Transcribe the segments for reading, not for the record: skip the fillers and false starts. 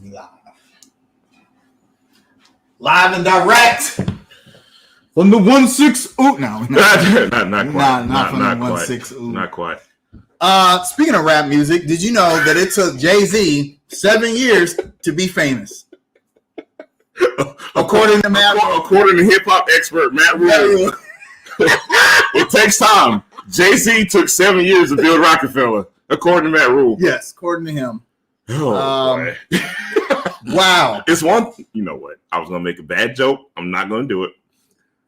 We live and direct from the 1-6. Ooh, no, not quite. Not from not the quite. 1-6. Ooh. Not quite. Speaking of rap music, did you know that it took Jay-Z 7 years to be famous? According to hip hop expert Matt Rule, it takes time. Jay-Z took 7 years to build Rockefeller, according to Matt Rule. Yes, according to him. Oh, boy. Wow. It's one. You know what? I was gonna make a bad joke. I'm not gonna do it.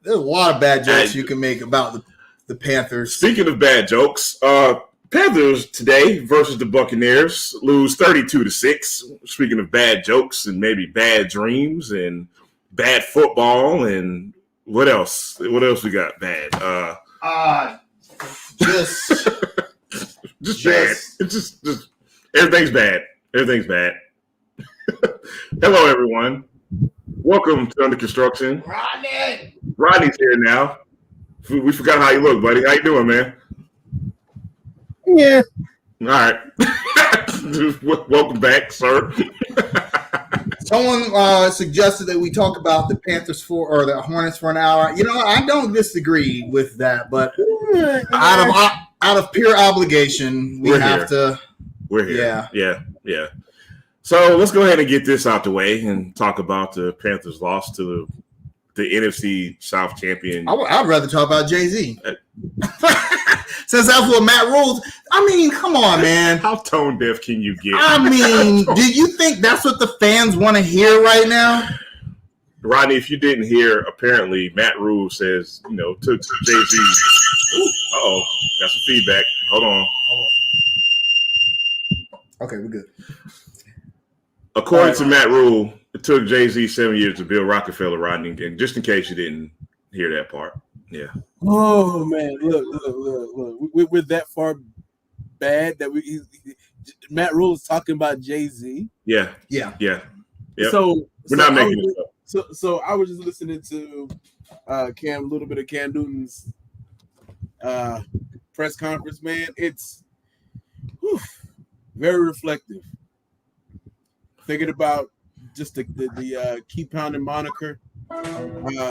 There's a lot of bad jokes you can make about the Panthers. Speaking of bad jokes, Panthers today versus the Buccaneers lose 32-6. Speaking of bad jokes and maybe bad dreams and bad football and what else? What else we got bad? Just bad. It's just everything's bad. Everything's bad. Hello, everyone. Welcome to Under Construction. Rodney's here now. We forgot how you look, buddy. How you doing, man? Yeah. All right. Welcome back, sir. Someone suggested that we talk about the Panthers or the Hornets for an hour. You know, I don't disagree with that, but out of pure obligation, we have to. We're here. Yeah. So let's go ahead and get this out the way and talk about the Panthers' loss to the NFC South champion. I'd rather talk about Jay-Z. Since that's what Matt Rule's. I mean, come on, man. How tone deaf can you get? I mean, do you think that's what the fans want to hear right now? Rodney, if you didn't hear, apparently Matt Rule says, took Jay-Z. Uh-oh. Got some feedback. Hold on. Okay, we're good. According to Matt Rule, it took Jay-Z 7 years to build Rockefeller, Rodney. And just in case you didn't hear that part. Yeah. Oh, man. Look. We're that far bad that Matt Rule is talking about Jay-Z. Yeah. Yep. So we're not making it up. So I was just listening to a little bit of Cam Newton's press conference, man. It's very reflective. Thinking about just the keep pounding moniker,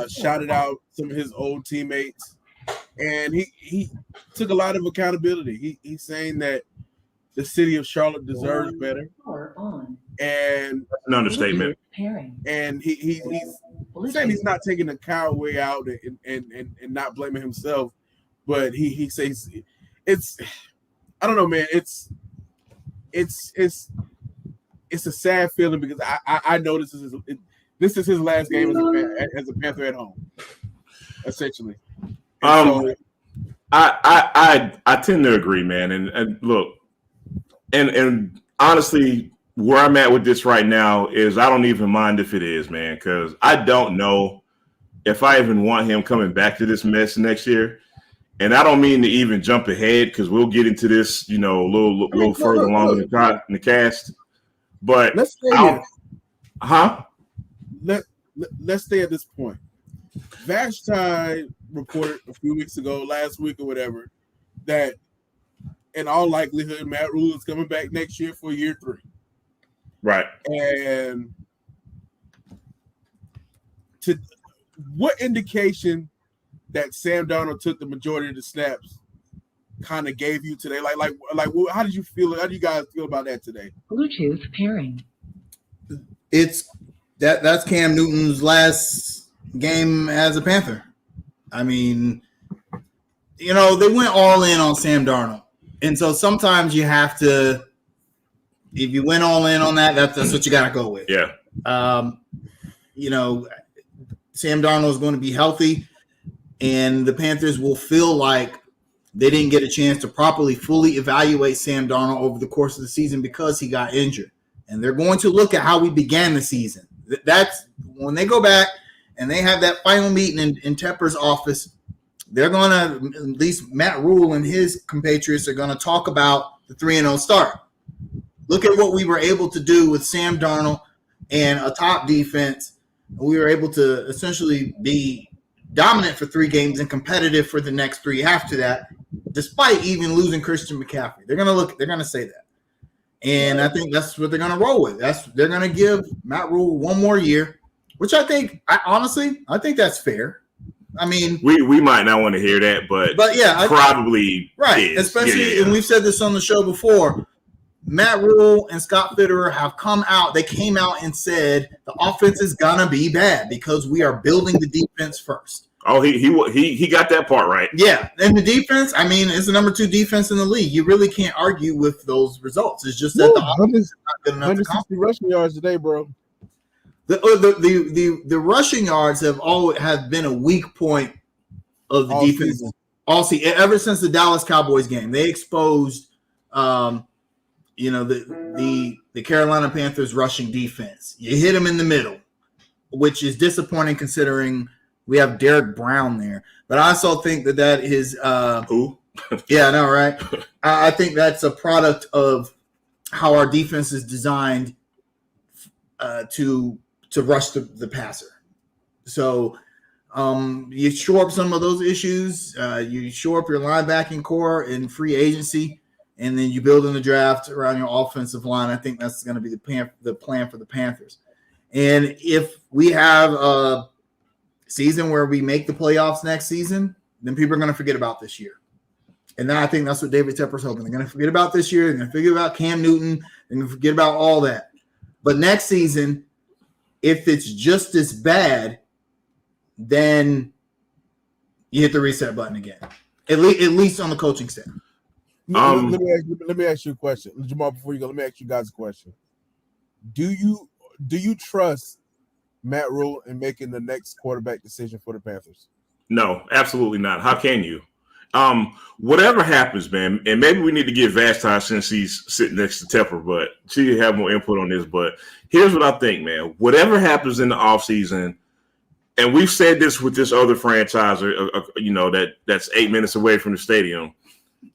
shouted out some of his old teammates, and he took a lot of accountability. He's saying that the city of Charlotte deserves better, and that's an understatement. And he's saying he's not taking the coward way out and not blaming himself, but he says it's I don't know, man. It's a sad feeling because I know this is his last game as a Panther at home, essentially. I tend to agree, man. And look, and honestly, where I'm at with this right now is I don't even mind if it is, man, because I don't know if I even want him coming back to this mess next year. And I don't mean to even jump ahead because we'll get into this, a little further along in the cast. But let's stay let's stay at this point. Vashti reported a few weeks ago, last week or whatever, that in all likelihood Matt Rule is coming back next year for year 3. Right. And what indication that Sam Darnold took the majority of the snaps kind of gave you today? Like, how did you feel? How do you guys feel about that today? Bluetooth pairing. It's that's Cam Newton's last game as a Panther. I mean, they went all in on Sam Darnold, and so sometimes you have to. If you went all in on that, that's what you got to go with. Yeah. Sam Darnold is going to be healthy, and the Panthers will feel like they didn't get a chance to properly, fully evaluate Sam Darnold over the course of the season because he got injured. And they're going to look at how we began the season. That's when they go back and they have that final meeting in Tepper's office. They're going to, at least Matt Rule and his compatriots are going to talk about the 3-0 start. Look at what we were able to do with Sam Darnold and a top defense. We were able to essentially be dominant for 3 games and competitive for the next 3 after that, despite even losing Christian McCaffrey. They're going to say that. And I think that's what they're going to roll with. They're going to give Matt Rule one more year, which I think that's fair. I mean, we might not want to hear that, but yeah, probably right. Is. Especially, and we've said this on the show before. Matt Rule and Scott Fitterer have come out. They came out and said the offense is gonna be bad because we are building the defense first. Oh, he got that part right. Yeah, and the defense. I mean, it's the number 2 defense in the league. You really can't argue with those results. It's just that the offense is not good enough. 160 rushing yards today, bro. The rushing yards have been a weak point of the all defense season. all season. Ever since the Dallas Cowboys game, they exposed, the Carolina Panthers rushing defense. You hit them in the middle, which is disappointing considering we have Derek Brown there. But I also think that is who? Yeah, I know, right? I think that's a product of how our defense is designed to rush the passer. So you shore up some of those issues. You shore up your linebacking core in free agency, and then you build in the draft around your offensive line. I think that's going to be the plan for the Panthers. And if we have a season where we make the playoffs next season, then people are going to forget about this year. And I think that's what David Tepper's hoping. They're going to forget about this year. They're going to forget about Cam Newton. They're going to forget about all that. But next season, if it's just as bad, then you hit the reset button again. At least on the coaching staff. Let me ask you a question, Jamal. Before you go, let me ask you guys a question. Do you trust Matt Rule in making the next quarterback decision for the Panthers? No, absolutely not. How can you? Whatever happens, man, and maybe we need to get Vashti since he's sitting next to Tepper, but she have more input on this. But here's what I think, man. Whatever happens in the offseason, and we've said this with this other franchise, that's 8 minutes away from the stadium,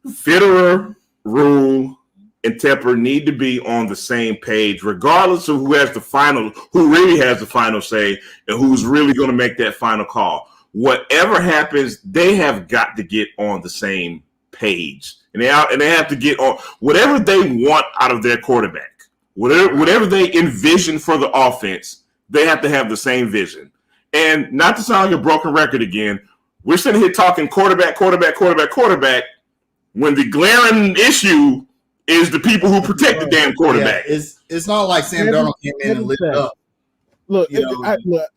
Fitterer, Rule, and Tepper need to be on the same page, regardless of who really has the final say and who's really going to make that final call. Whatever happens, they have got to get on the same page, and they have to get on whatever they want out of their quarterback, whatever they envision for the offense. They have to have the same vision. And not to sound like a broken record again, we're sitting here talking quarterback, when the glaring issue is the people who protect the damn quarterback. Yeah, it's not like Sam Darnold came in and lit it up. Look,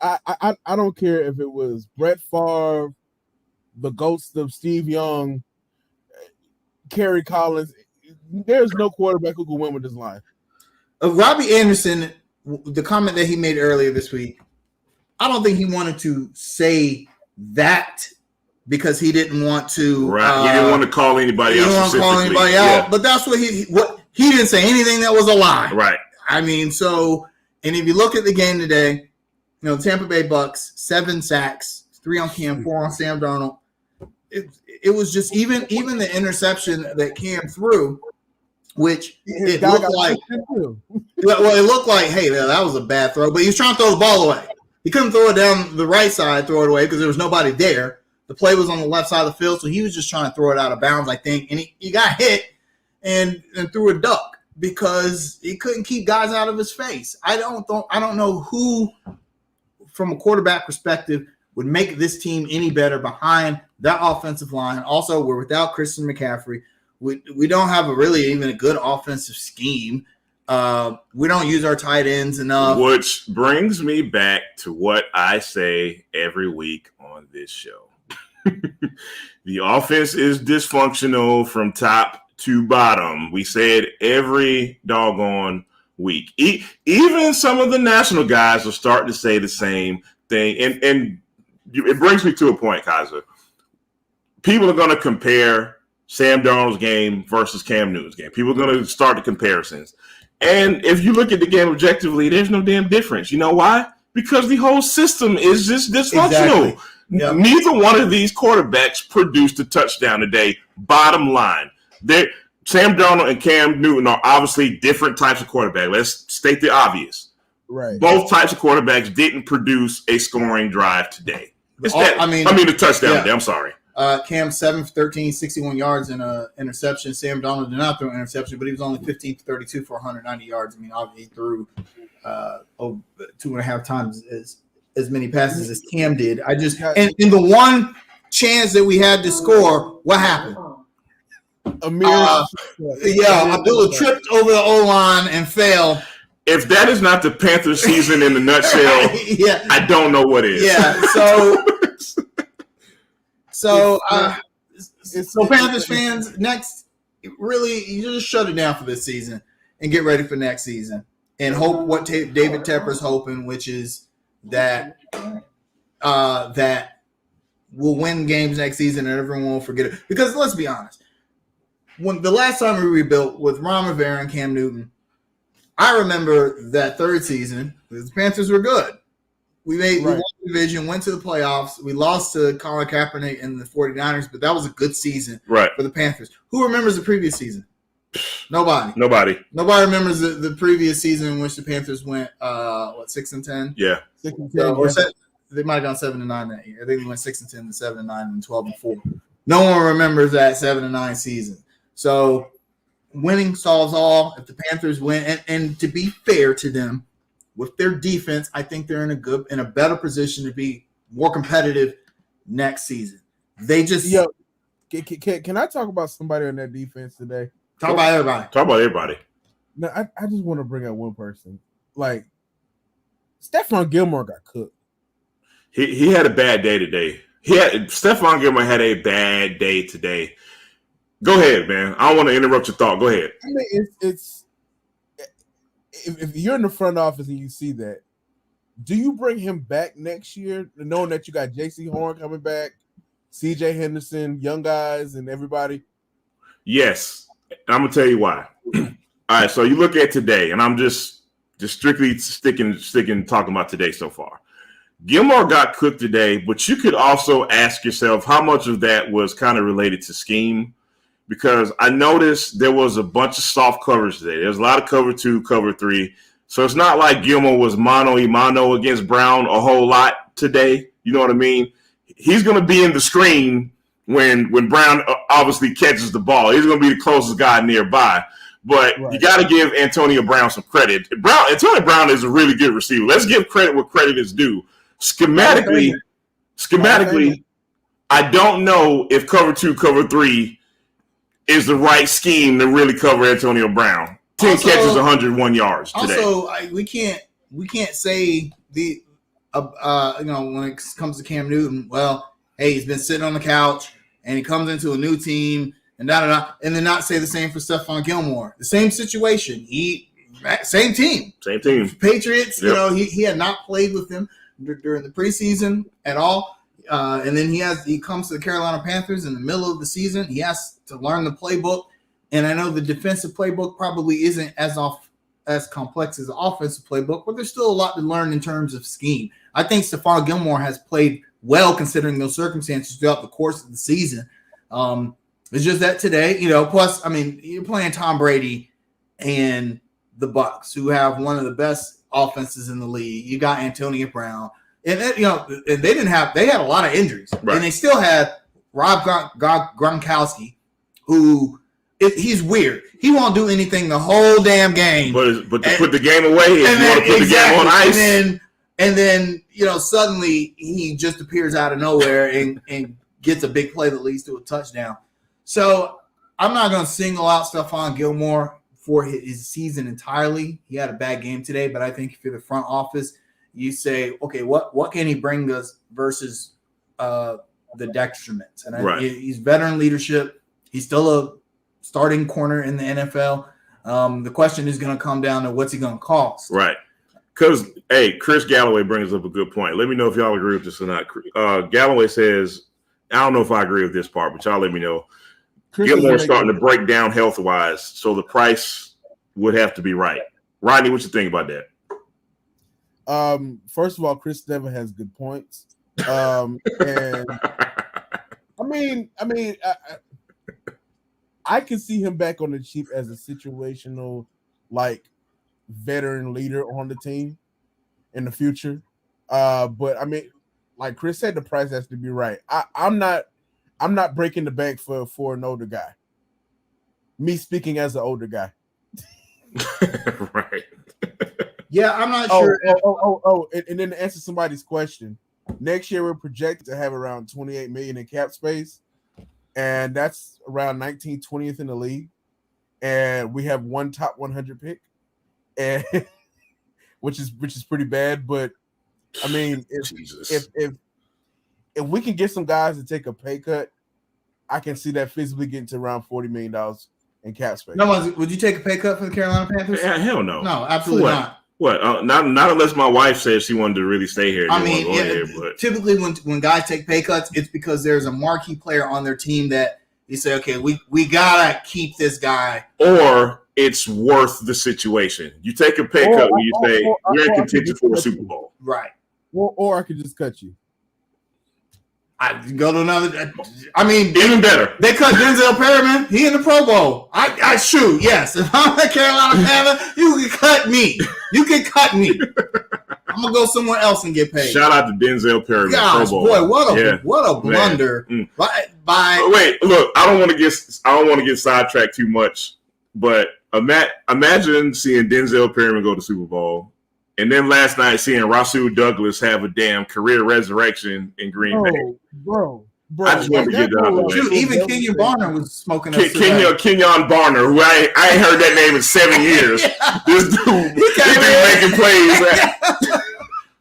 I don't care if it was Brett Favre, the ghost of Steve Young, Kerry Collins. There's no quarterback who can win with this line. Robbie Anderson, the comment that he made earlier this week, I don't think he wanted to say that because he didn't want to. Right, he didn't want to call anybody out. He didn't want to call anybody out, but that's what he didn't say anything that was a lie. Right. I mean, so. And if you look at the game today, the Tampa Bay Bucks, 7 sacks, 3 on Cam, 4 on Sam Darnold. It was just even the interception that Cam threw, which it looked like. Well, it looked like, hey, that was a bad throw, but he was trying to throw the ball away. He couldn't throw it down the right side, throw it away because there was nobody there. The play was on the left side of the field, so he was just trying to throw it out of bounds, I think, and he got hit and threw a duck because he couldn't keep guys out of his face. I don't know who, from a quarterback perspective, would make this team any better behind that offensive line. Also, we're without Christian McCaffrey. We don't have even a good offensive scheme. We don't use our tight ends enough. Which brings me back to what I say every week on this show. The offense is dysfunctional from top to bottom. We say it every doggone week. Even some of the national guys are starting to say the same thing. And it brings me to a point, Kaiser. People are going to compare Sam Darnold's game versus Cam Newton's game. People are going to start the comparisons. And if you look at the game objectively, there's no damn difference. You know why? Because the whole system is just dysfunctional. Exactly. Yep. Neither one of these quarterbacks produced a touchdown today. Bottom line. Sam Darnold and Cam Newton are obviously different types of quarterback. Let's state the obvious. Right. Both types of quarterbacks didn't produce a scoring drive today. A touchdown today. I'm sorry. Cam 7 for 13, 61 yards and an interception. Sam Darnold did not throw an interception, but he was only 15 for 32 for 190 yards. I mean, obviously he threw 2.5 times as many passes as Cam did. And in the one chance that we had to score, what happened? Abdullah tripped over the O-line and fell. If that is not the Panthers season in a nutshell, I don't know what is. Yeah, so Panthers fans, next, really, you just shut it down for this season and get ready for next season and hope what David Tepper's hoping, which is that we'll win games next season and everyone will forget it. Because let's be honest, when the last time we rebuilt with Ron Rivera and Cam Newton, I remember that third season, the Panthers were good. We won the division, went to the playoffs. We lost to Colin Kaepernick and the 49ers, but that was a good season for the Panthers. Who remembers the previous season? Nobody. Nobody remembers the previous season in which the Panthers went 6-10? Yeah. 6-10. They might have gone 7-9 that year. I think they went 6-10, 7-9, and 12-4. No one remembers that 7-9 season. So winning solves all. If the Panthers win, and to be fair to them, with their defense, I think they're in a better position to be more competitive next season. They just can I talk about somebody on that defense today? Talk about everybody. No, I just want to bring up one person. Like Stephon Gilmore got cooked. He had a bad day today. Stephon Gilmore had a bad day today. Go ahead, man. I don't want to interrupt your thought. Go ahead. I mean, it's if you're in the front office and you see that, do you bring him back next year, knowing that you got J.C. Horn coming back, C.J. Henderson, young guys, and everybody? Yes. I'm going to tell you why. All right, so you look at today, and I'm just strictly sticking talking about today so far. Gilmore got cooked today, but you could also ask yourself how much of that was kind of related to scheme, because I noticed there was a bunch of soft covers today. There's a lot of cover 2, cover 3. So it's not like Gilmore was mano-a-mano against Brown a whole lot today. You know what I mean? He's going to be in the screen when Brown obviously catches the ball. He's going to be the closest guy nearby. But you got to give Antonio Brown some credit. Antonio Brown is a really good receiver. Let's give credit where credit is due. Schematically, I don't know if cover 2, cover 3 is the right scheme to really cover Antonio Brown. 10 catches, 101 yards today. Also, we can't say when it comes to Cam Newton, well, hey, he's been sitting on the couch and he comes into a new team and and then not say the same for Stephon Gilmore. The same situation. Same team. Patriots. Yep. He had not played with them during the preseason at all. And then he comes to the Carolina Panthers in the middle of the season. He has to learn the playbook. And I know the defensive playbook probably isn't as complex as the offensive playbook, but there's still a lot to learn in terms of scheme. I think Stephon Gilmore has played well considering those circumstances throughout the course of the season. It's just that today, plus, I mean, you're playing Tom Brady and the Bucs, who have one of the best offenses in the league. You got Antonio Brown. And they had a lot of injuries, and they still had Rob Gronkowski, who he's weird. He won't do anything the whole damn game. But to put the game away, if you want to put the game on ice, and then suddenly he just appears out of nowhere and gets a big play that leads to a touchdown. So I'm not going to single out Stephon Gilmore for his season entirely. He had a bad game today, but I think if you're the front office, you say, okay, what can he bring us versus the detriments? And he's veteran leadership. He's still a starting corner in the NFL. The question is going to come down to what's he going to cost. Right. Because, hey, Chris Galloway brings up a good point. Let me know if y'all agree with this or not. Galloway says, I don't know if I agree with this part, but y'all let me know. Gilmore's starting to break down health-wise, so the price would have to be right. Rodney, what you think about that? First of all, Chris never has good points. And I can see him back on the cheap as a situational, veteran leader on the team in the future. But I mean, like Chris said, the price has to be right. I'm not I'm not breaking the bank for an older guy. Me speaking as an older guy. Right. Yeah, I'm not sure. And then to answer somebody's question, next year we're projected to have around 28 million in cap space, and that's around 19th, 20th in the league. And we have one top 100 pick, and which is pretty bad. But I mean, if we can get some guys to take a pay cut, I can see that physically getting to around $40 million in cap space. No, would you take a pay cut for the Carolina Panthers? Yeah, hell no. No, absolutely not. What? Not unless my wife said she wanted to really stay here. I mean, typically when guys take pay cuts, it's because there's a marquee player on their team that you say, okay, we gotta keep this guy, or it's worth the situation. You take a pay cut when you say we're in contention for a Super Bowl, right? Or I could just cut you. I go to another. I mean, even better. They cut Denzel Perryman. He in the Pro Bowl. I shoot. Yes, if I'm a Carolina Panther, you can cut me. You can cut me. I'm gonna go somewhere else and get paid. Shout out to Denzel Perryman. Gosh, Pro Bowl. boy, what a blunder! Wait, look, I don't want to get sidetracked too much, but imagine seeing Denzel Perryman go to Super Bowl. And then last night, seeing Rasul Douglas have a damn career resurrection in Green Bay. Bro. I just wanted to get that out of the way. Shoot, even Kenyon Barner was smoking us. Kenyon Barner, who I ain't heard that name in 7 years. Yeah. This dude making plays.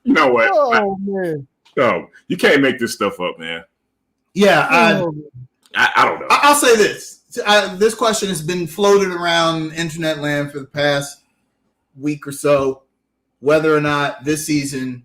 You know what? Oh, man. No, you can't make this stuff up, man. Yeah, I don't know. I'll say this. This question has been floated around internet land for the past week or so. Whether or not this season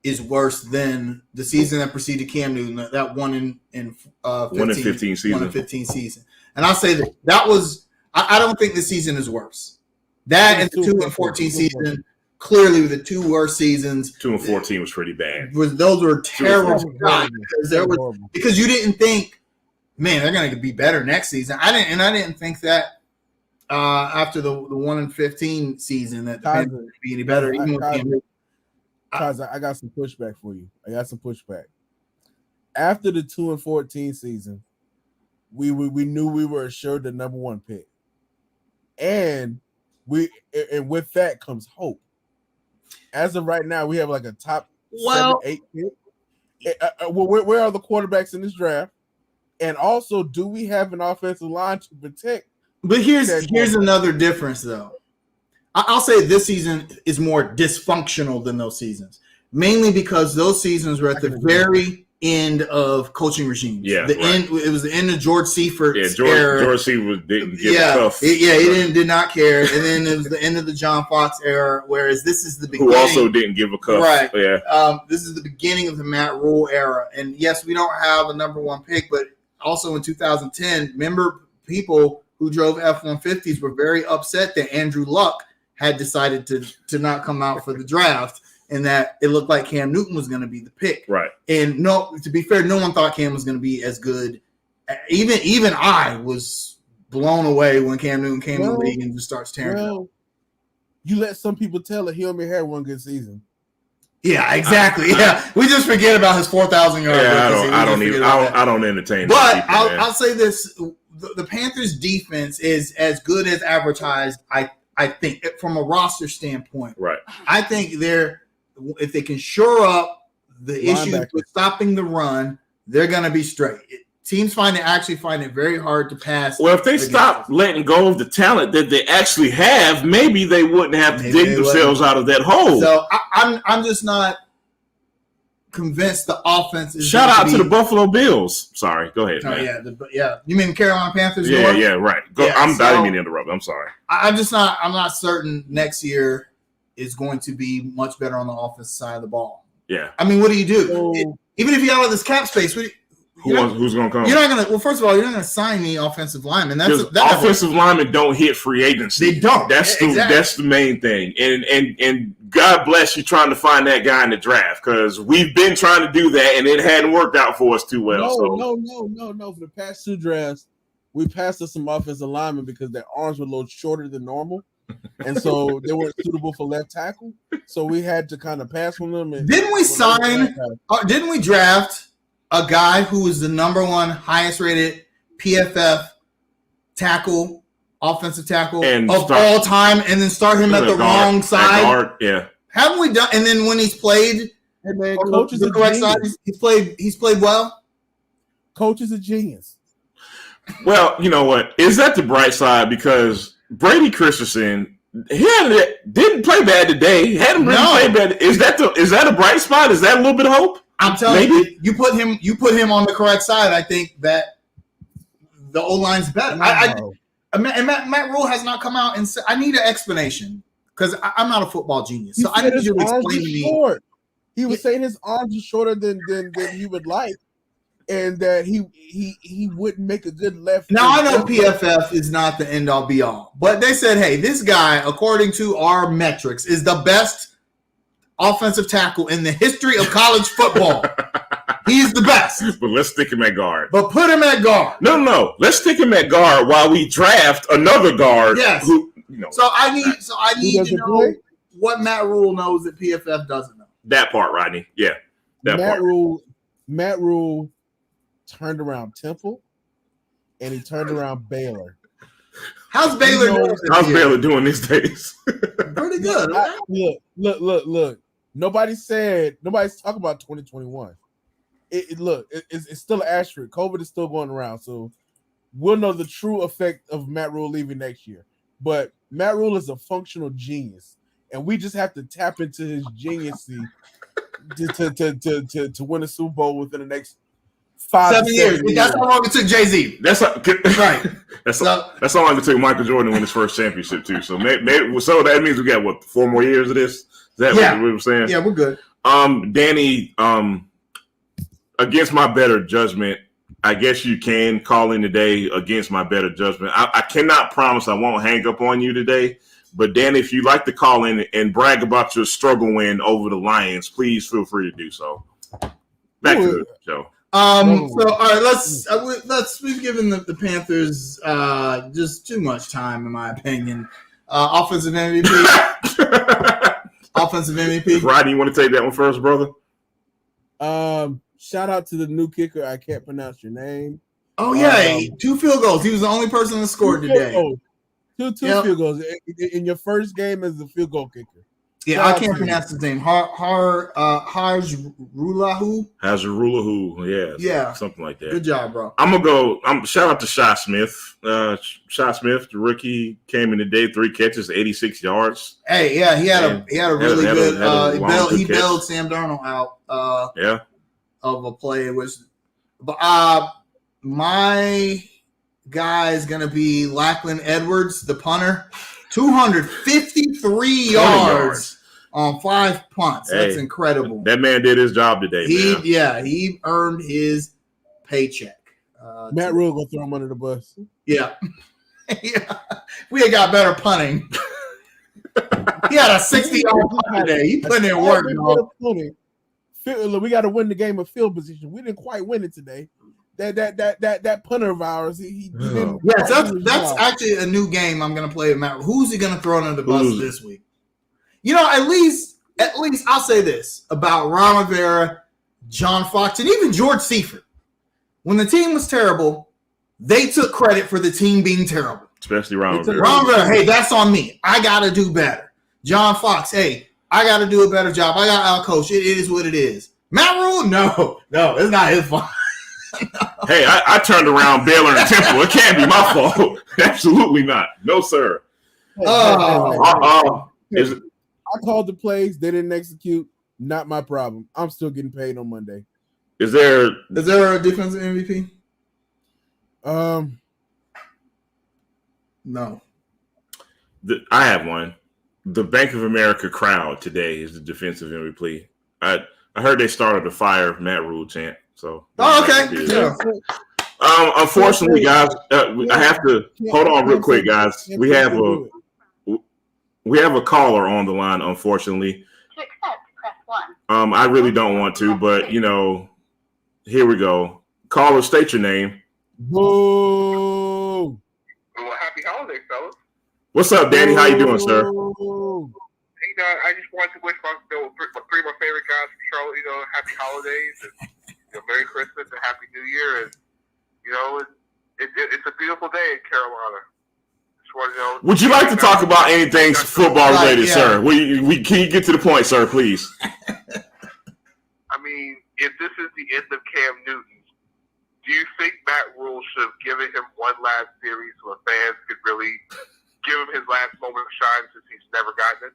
is worse than the season that preceded Cam Newton, that 1 in 15 season. And I'll say that was I don't think this season is worse. That and the 2 and 14 season clearly were the two worst seasons. 2 and 14 was pretty bad. Those were terrible because you didn't think, man, they're going to be better next season. I didn't think that. After the 1 and 15 season, that the Panthers would be any better. Even with I got some pushback for you. After the 2 and 14 season, we knew we were assured the number 1 pick, and with that comes hope. As of right now, we have like a top 7, 8 pick. Where are the quarterbacks in this draft? And also, do we have an offensive line to protect? But here's another difference, though. I'll say this season is more dysfunctional than those seasons, mainly because those seasons were at the very end of coaching regimes. Yeah, it was the end of George Seifert's era. George Seifert didn't give a tough. He did not care. And then it was the end of the John Fox era, whereas this is the beginning. Who also didn't give a cuff. Right. Yeah. This is the beginning of the Matt Rule era. And yes, we don't have a number 1 pick, but also in 2010, remember people who drove F-150s were very upset that Andrew Luck had decided to not come out for the draft and that it looked like Cam Newton was going to be the pick. Right. And no, to be fair, no one thought Cam was going to be as good. Even I was blown away when Cam Newton came in the league and just starts tearing up. You let some people tell that he only had 1 good season. Yeah, exactly. We just forget about his 4,000 yard. Yeah, I don't entertain. But I'll say this. The Panthers' defense is as good as advertised, I think, from a roster standpoint. Right. I think if they can shore up the issues with stopping the run, they're going to be straight. Teams find it very hard to pass. Well, if they stop letting go of the talent that they actually have, maybe they wouldn't have to dig themselves out of that hole. So I'm just not convinced the offense is. Shout out to the Buffalo Bills. Sorry, go ahead. Man. You mean Carolina Panthers? Yeah, right. I didn't mean to interrupt. I'm sorry. I'm not certain next year is going to be much better on the offensive side of the ball. Yeah. I mean, what do you do? Even if you have all this cap space, who's going to come? You're not going to. Well, first of all, you're not going to sign me offensive linemen. Offensive linemen don't hit free agency. They don't. That's the main thing. And God bless you trying to find that guy in the draft because we've been trying to do that and it hadn't worked out for us too well. No. For the past 2 drafts, we passed us some offensive linemen because their arms were a little shorter than normal. And so they weren't suitable for left tackle. So we had to kind of pass on them. Didn't we draft a guy who is the number one highest rated PFF offensive tackle of all time, and then start him at the wrong side? Guard, yeah. Haven't we done? And then when he's played, and then coach is the correct side. He's played well. Coach is a genius. Well, you know what? Is that the bright side? Because Brady Christensen, didn't play bad today. Hadn't really played bad. Is that a bright spot? Is that a little bit of hope? I'm telling you, you put him on the correct side. I think that the O-line's better. Wow. And Matt Rule has not come out and said, I need an explanation because I'm not a football genius. So I need you to explain to me. Short. He was saying his arms are shorter than he would like, and that he wouldn't make a good left. Now I know PFF is not the end all be all, but they said, hey, this guy, according to our metrics, is the best offensive tackle in the history of college football. He's the best. But let's stick him at guard. But put him at guard. No. Let's stick him at guard while we draft another guard. Yes. Who, you know, So I need to know what Matt Rule knows that PFF doesn't know. That part, Rodney. Yeah. Matt Rule turned around Temple, and he turned around Baylor. How's Baylor doing these days? Pretty good. Look. Nobody's talking about 2021. It's still an asterisk. COVID is still going around, so we'll know the true effect of Matt Rule leaving next year. But Matt Rule is a functional genius, and we just have to tap into his genius to win a Super Bowl within the next 7 years. That's how long it took Jay-Z. That's right. That's how long it took Michael Jordan to win his first championship too. So maybe so that means we got 4 more years of this. Is that what we were saying? Yeah, we're good. Danny, against my better judgment, I guess you can call in today against my better judgment. I cannot promise I won't hang up on you today. But, Danny, if you'd like to call in and brag about your struggle win over the Lions, please feel free to do so. Back to the show. So, all right, let's we've given the Panthers just too much time, in my opinion. Offensive MVP. Offensive MVP. Rodney, you want to take that one first, brother? Shout out to the new kicker. I can't pronounce your name. Oh, yeah. 2 field goals. He was the only person that scored today. Two field goals in your first game as a field goal kicker. Yeah, I can't pronounce his name. Hazrulahu, yeah, something like that. Good job, bro. I'm gonna go. Shout out to Shy Smith. Shy Smith, the rookie, came in today, 3 catches, 86 yards. Hey, yeah, he had a really good. He bailed Sam Darnold out. Of a play, but my guy is gonna be Lachlan Edwards, the punter, 253 yards. On 5 punts. That's incredible. That man did his job today. He earned his paycheck. Matt Rule gonna throw him under the bus. Yeah. We had got better punting. He had a 60-yard punt today. He put in work. We got to win the game of field position. We didn't quite win it today. That punter of ours, he didn't. Yes, that's actually a new game I'm gonna play with Matt. Who's he gonna throw under the bus this week? You know, at least I'll say this about Ron Rivera, John Fox, and even George Seifert. When the team was terrible, they took credit for the team being terrible. Especially Ron Rivera. Ron Rivera, hey, that's on me. I got to do better. John Fox, hey, I got to do a better job. I got to out-coach. It is what it is. Matt Rule, no, it's not his fault. Hey, I turned around Baylor and Temple. It can't be my fault. Absolutely not. No, sir. I called the plays. They didn't execute. Not my problem. I'm still getting paid on Monday. Is there a defensive MVP? No. I have one. The Bank of America crowd today is the defensive MVP. I heard they started to fire Matt Rule chant. So. Oh, okay. Yeah. Unfortunately, guys, I have to hold on real quick, guys. We have a caller on the line, unfortunately. To accept, press 1. I really don't want to, but, here we go. Caller, state your name. Boo! Well, happy holidays, fellas. What's up, Danny? How you doing, sir? I just wanted to wish my 3 of my favorite guys from Charlotte, happy holidays. And, Merry Christmas and Happy New Year, and it's a beautiful day in Carolina. Would you like to talk about anything football related, sir? Can you get to the point, sir, please? I mean, if this is the end of Cam Newton, do you think Matt Rule should have given him one last series where fans could really give him his last moment of shine since he's never gotten it?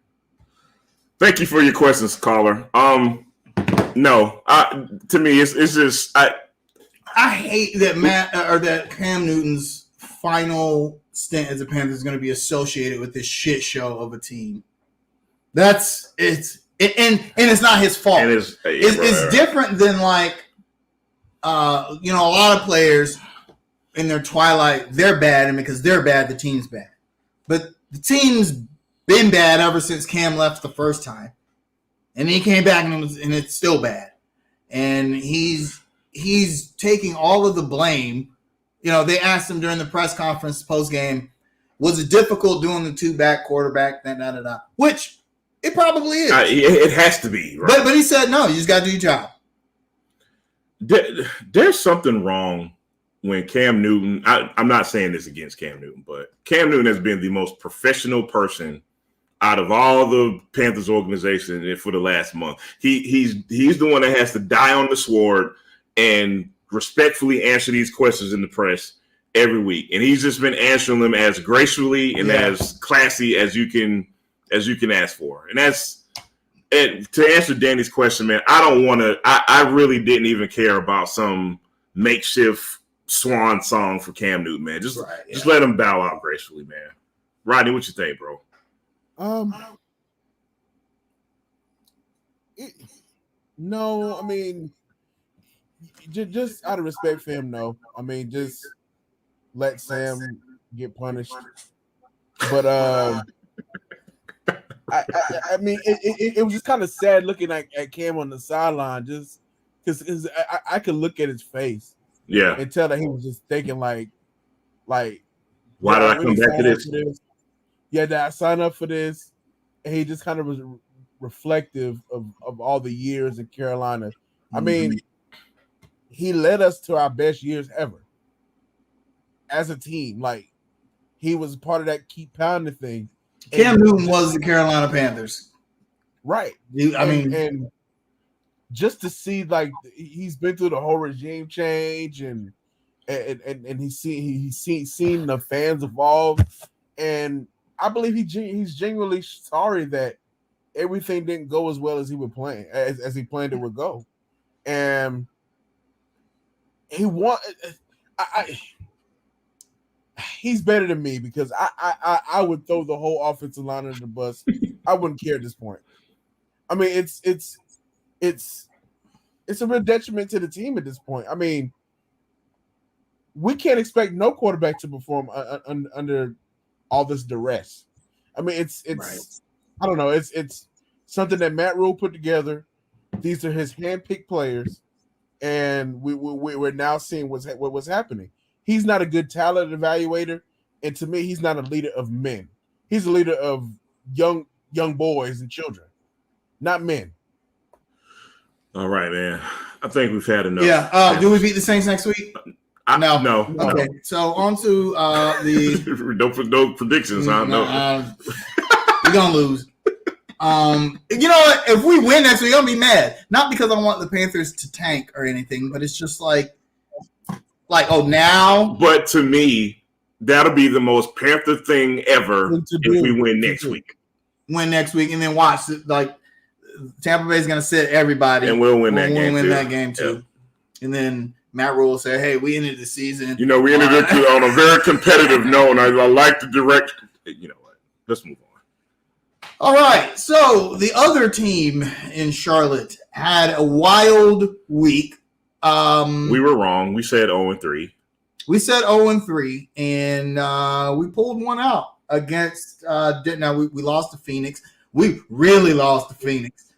Thank you for your questions, caller. No, to me, it's just I hate that that Cam Newton's final stint as a Panther is going to be associated with this shit show of a team. And it's not his fault. It's different than like, a lot of players in their twilight, they're bad, and because they're bad, the team's bad. But the team's been bad ever since Cam left the first time, and he came back and it's still bad. And he's taking all of the blame. They asked him during the press conference post game, was it difficult doing the 2-back quarterback? Which it probably is. It has to be, right? But he said no. You just got to do your job. There's something wrong when Cam Newton. I'm not saying this against Cam Newton, but Cam Newton has been the most professional person out of all the Panthers organization for the last month. He's the one that has to die on the sword and respectfully answer these questions in the press every week, and he's just been answering them as gracefully and as classy as you can ask for. And to answer Danny's question, man, I really didn't even care about some makeshift swan song for Cam Newton, man. Just let him bow out gracefully, man. Rodney, what you think, bro? No, I mean, just out of respect for him, no. I mean, just let Sam get punished. But I mean, it was just kind of sad looking at Cam on the sideline, just because I could look at his face, and tell that he was just thinking like, why did I come back to this? Yeah, did I sign up for this? And he just kind of was reflective of all the years in Carolina. I mean, he led us to our best years ever as a team. Like, he was part of that keep pounding thing. Cam Newton was the Carolina Panthers. Right. And just to see, like, he's been through the whole regime change and he's seen the fans evolve. And I believe he's genuinely sorry that everything didn't go as well as he would plan, as he planned it would go. And he he's better than me because I would throw the whole offensive line under the bus. I wouldn't care at this point. I mean, it's a real detriment to the team at this point. I mean, we can't expect no quarterback to perform under all this duress. I mean, it's right. I don't know. It's something that Matt Rule put together. These are his handpicked players, and we're now seeing what's happening. He's not a good talent evaluator, and to me, he's not a leader of men. He's a leader of young boys and children, not men. All right, man. I think we've had enough. Yeah. Do we beat the Saints next week? No. Okay. So on to the no predictions. I know we're gonna lose. You know what? If we win next week, I'm gonna be mad. Not because I want the Panthers to tank or anything, but it's just like now. But to me, that'll be the most Panther thing ever if we win next week. Win next week, and then watch it. Like Tampa Bay's gonna sit everybody, and we'll win that game. We'll win that game too, yep. And then Matt Rule said, "Hey, we ended the season. You know, we ended it on a very competitive note. And I like the direct. You know what? Let's move on." All right. So the other team in Charlotte had a wild week. We were wrong. We said 0-3. We said 0-3, and we pulled one out against. Now we lost to Phoenix. We really lost to Phoenix.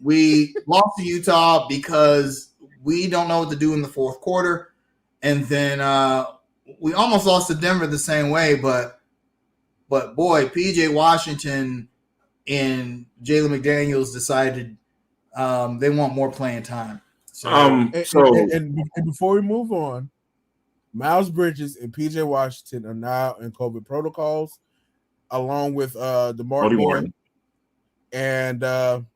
We lost to Utah because we don't know what to do in the fourth quarter, and then we almost lost to Denver the same way. But boy, PJ Washington and Jalen McDaniels decided they want more playing time. And before we move on, Miles Bridges and PJ Washington are now in COVID protocols, along with DeMar Morton. And I'm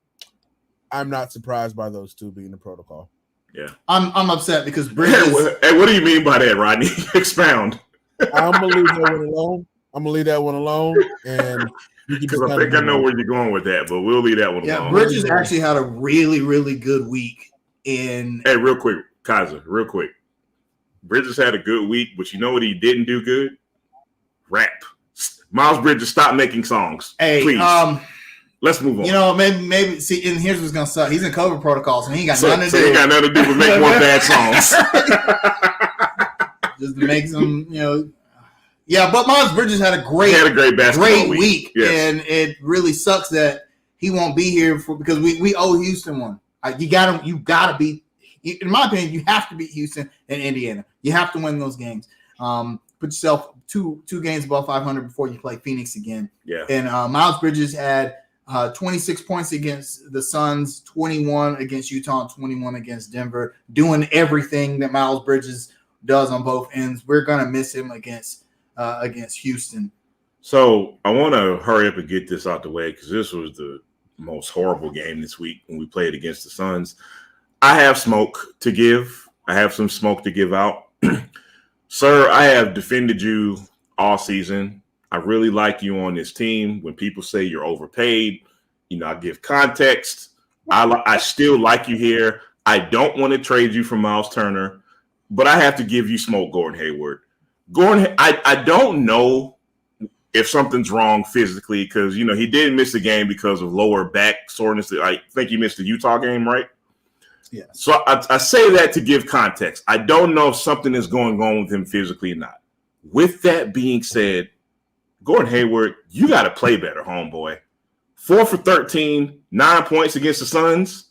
not surprised by those two being in protocol. Yeah, I'm upset because Bridges. Hey, what do you mean by that, Rodney? Expound. I'm gonna leave that one alone. And because I think I know where you're going with that, but we'll leave that one alone. Yeah, Bridges actually had a really, really good week. Hey, real quick, Kaiser, real quick. Bridges had a good week, but you know what he didn't do good? Rap. Miles Bridges, stop making songs. Hey, please. Let's move on. You know, maybe see, and here's what's gonna suck. He's in COVID protocols, and he ain't got nothing to do. He ain't got nothing to do but make more bad songs. Just to make some, Yeah, but Miles Bridges had a great basketball week. Yes. And it really sucks that he won't be here because we owe Houston one. You gotta beat. In my opinion, you have to beat Houston and Indiana. You have to win those games. Put yourself two games above 500 before you play Phoenix again. Yeah. And Miles Bridges had 26 points against the Suns, 21 against Utah, and 21 against Denver, doing everything that Miles Bridges does on both ends. We're gonna miss him against Houston. So I want to hurry up and get this out the way because this was the most horrible game this week when we played against the Suns. I have smoke to give. I have some smoke to give out. Sir, I have defended you all season. I really like you on this team. When people say you're overpaid, I give context. I still like you here. I don't want to trade you for Miles Turner, but I have to give you smoke, Gordon Hayward. I don't know if something's wrong physically because, he did miss the game because of lower back soreness. I think he missed the Utah game, right? Yeah. So I say that to give context. I don't know if something is going on with him physically or not. With that being said, Gordon Hayward, you got to play better, homeboy. 4 for 13, 9 points against the Suns,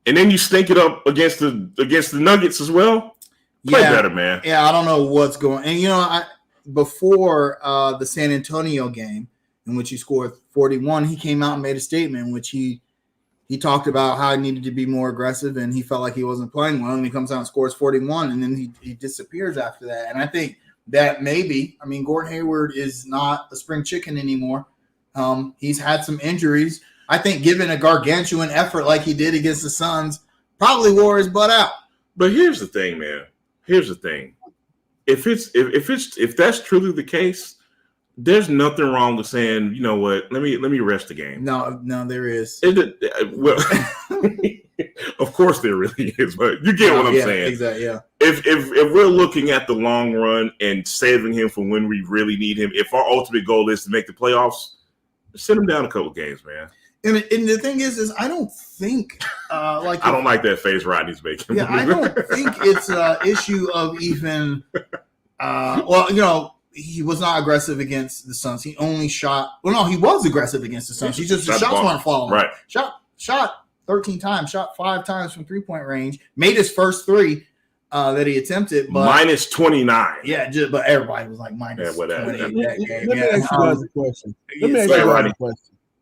and then you stink it up against the Nuggets as well. Play better, man. Yeah, I don't know what's going. And before the San Antonio game, in which he scored 41, he came out and made a statement in which he talked about how he needed to be more aggressive, and he felt like he wasn't playing well. And he comes out and scores 41, and then he disappears after that. And I think that Gordon Hayward is not a spring chicken anymore. He's had some injuries. I think given a gargantuan effort like he did against the Suns, probably wore his butt out. But here's the thing, man. Here's the thing. If that's truly the case, there's nothing wrong with saying, you know what, let me rest the game. No, there is. Well, of course there really is, but you get what I'm saying. Exactly, yeah. If we're looking at the long run and saving him for when we really need him, if our ultimate goal is to make the playoffs, send him down a couple games, man. And the thing is I don't think I don't like that face Rodney's making. Yeah, I don't think it's an issue of even he was not aggressive against the Suns. He only shot. Well, no, he was aggressive against the Suns. He just the shots weren't falling. Right. Shot 13 times. Shot 5 times from 3-point range. Made his first 3 that he attempted. But minus 29. Yeah, but everybody was like minus 20. Let me ask you guys a question.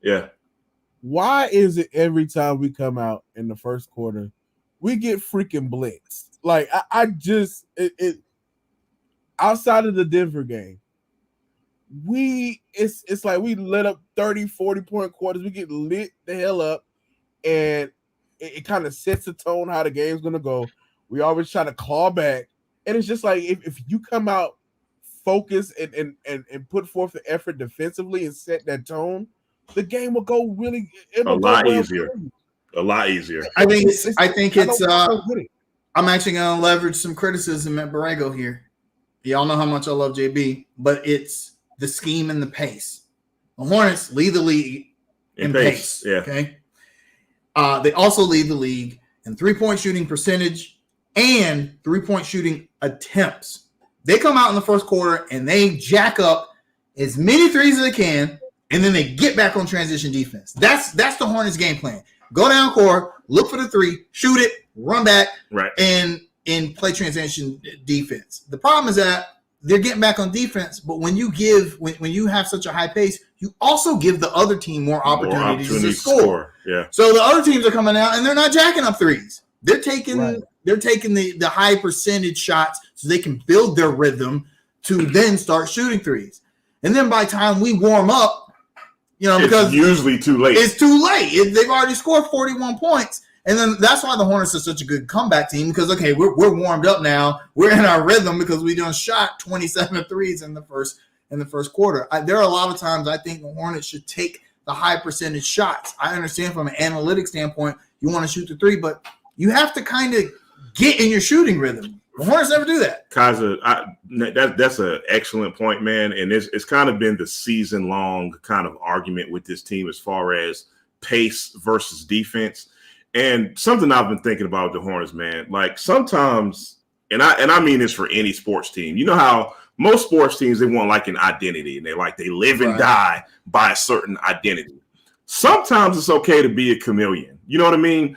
Yeah. Why is it every time we come out in the first quarter, we get freaking blitzed? Like I just outside of the Denver game, it's like we let up 30, 40-point quarters. We get lit the hell up, and it kind of sets the tone how the game's gonna go. We always try to claw back, and it's just like if you come out focused and put forth the effort defensively and set that tone, the game will go really a lot easier. A lot easier. I think it's I'm actually gonna leverage some criticism at Borrego here. Y'all know how much I love JB, but it's the scheme and the pace. The Hornets lead the league in pace. Yeah. Okay. They also lead the league in 3-point shooting percentage and 3-point shooting attempts. They come out in the first quarter and they jack up as many threes as they can, and then they get back on transition defense. That's the Hornets game plan. Go down court, look for the 3, shoot it, run back, right, and play transition defense. The problem is that they're getting back on defense, but when you have such a high pace, you also give the other team more opportunities to score. Yeah. So the other teams are coming out and they're not jacking up threes. They're taking the high percentage shots so they can build their rhythm to then start shooting threes. And then by the time we warm up, because it's usually too late. It's too late. They've already scored 41 points. And then that's why the Hornets are such a good comeback team because, okay, we're warmed up now. We're in our rhythm because we done shot 27 threes in the first quarter. There are a lot of times I think the Hornets should take the high percentage shots. I understand from an analytic standpoint, you want to shoot the three, but you have to kind of get in your shooting rhythm. The Hornets never do that. Kaiser, that's an excellent point, man. And it's kind of been the season-long kind of argument with this team as far as pace versus defense. And something I've been thinking about with the Hornets, man, like sometimes, and I mean this for any sports team, you know how most sports teams, they want like an identity and they live and die by a certain identity. Sometimes it's okay to be a chameleon. You know what I mean?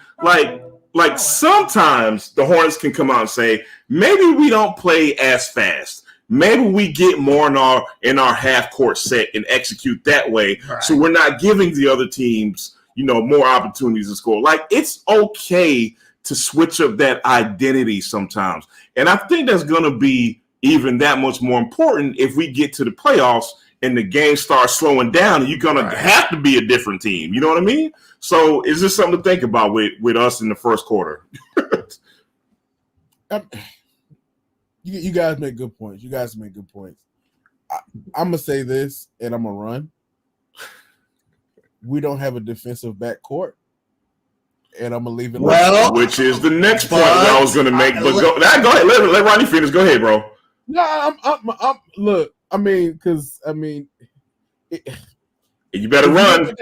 Like sometimes the Hornets can come out and say, maybe we don't play as fast. Maybe we get more in our half court set and execute that way. Right. So we're not giving the other teams, more opportunities to score. Like it's okay to switch up that identity sometimes. And I think that's going to be even that much more important if we get to the playoffs and the game starts slowing down and you're going to have to be a different team. You know what I mean? So is this something to think about with us in the first quarter? You guys make good points. I'm going to say this, and I'm going to run. We don't have a defensive backcourt, and I'm going to leave it which is the next point that I was going to make. But go ahead. Let Ronnie finish. Go ahead, bro. No, I'm look, you better run.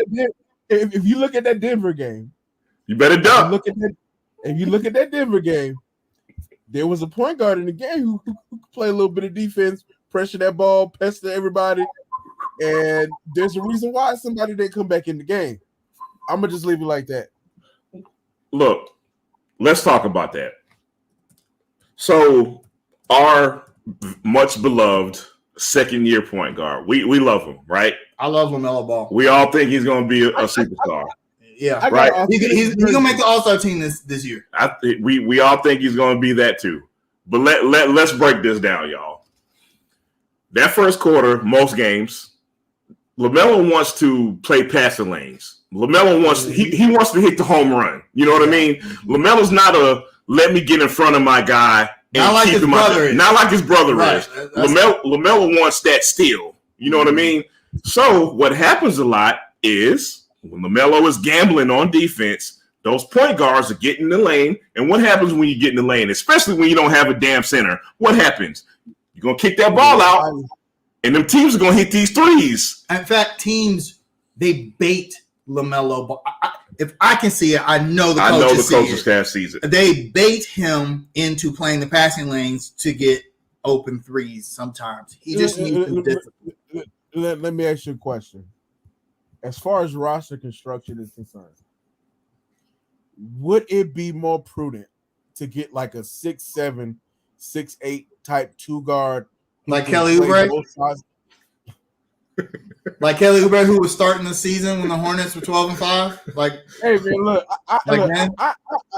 If you look at that Denver game, you better duck. If you look at that Denver game, there was a point guard in the game who could play a little bit of defense, pressure that ball, pester everybody, and there's a reason why somebody didn't come back in the game. I'm gonna just leave it like that. Look, let's talk about that. So, our much beloved second-year point guard, we love him, right? I love LaMelo Ball. We all think he's going to be a superstar. Yeah, right. He's going to make the All-Star team this year. We all think he's going to be that too. But let's break this down, y'all. That first quarter, most games, LaMelo wants to play passing lanes. LaMelo wants he wants to hit the home run. You know what I mean? LaMelo's not a let me get in front of my guy. Not like his brother is. Not like his brother is. LaMelo wants that steal. You know what I mean? So what happens a lot is when LaMelo is gambling on defense, those point guards are getting in the lane. And what happens when you get in the lane, especially when you don't have a damn center? What happens? You're going to kick that ball out, and them teams are going to hit these threes. In fact, teams, they bait LaMelo Ball. If I can see it, I know the coaching staff sees it. They bait him into playing the passing lanes to get open threes sometimes. He just needs to discipline. Let me ask you a question. As far as roster construction is concerned, would it be more prudent to get like a 6'7", 6'8" type two guard like Kelly Oubre? Like Kelly Oubre, who was starting the season when the Hornets were 12-5. Like, hey man, look,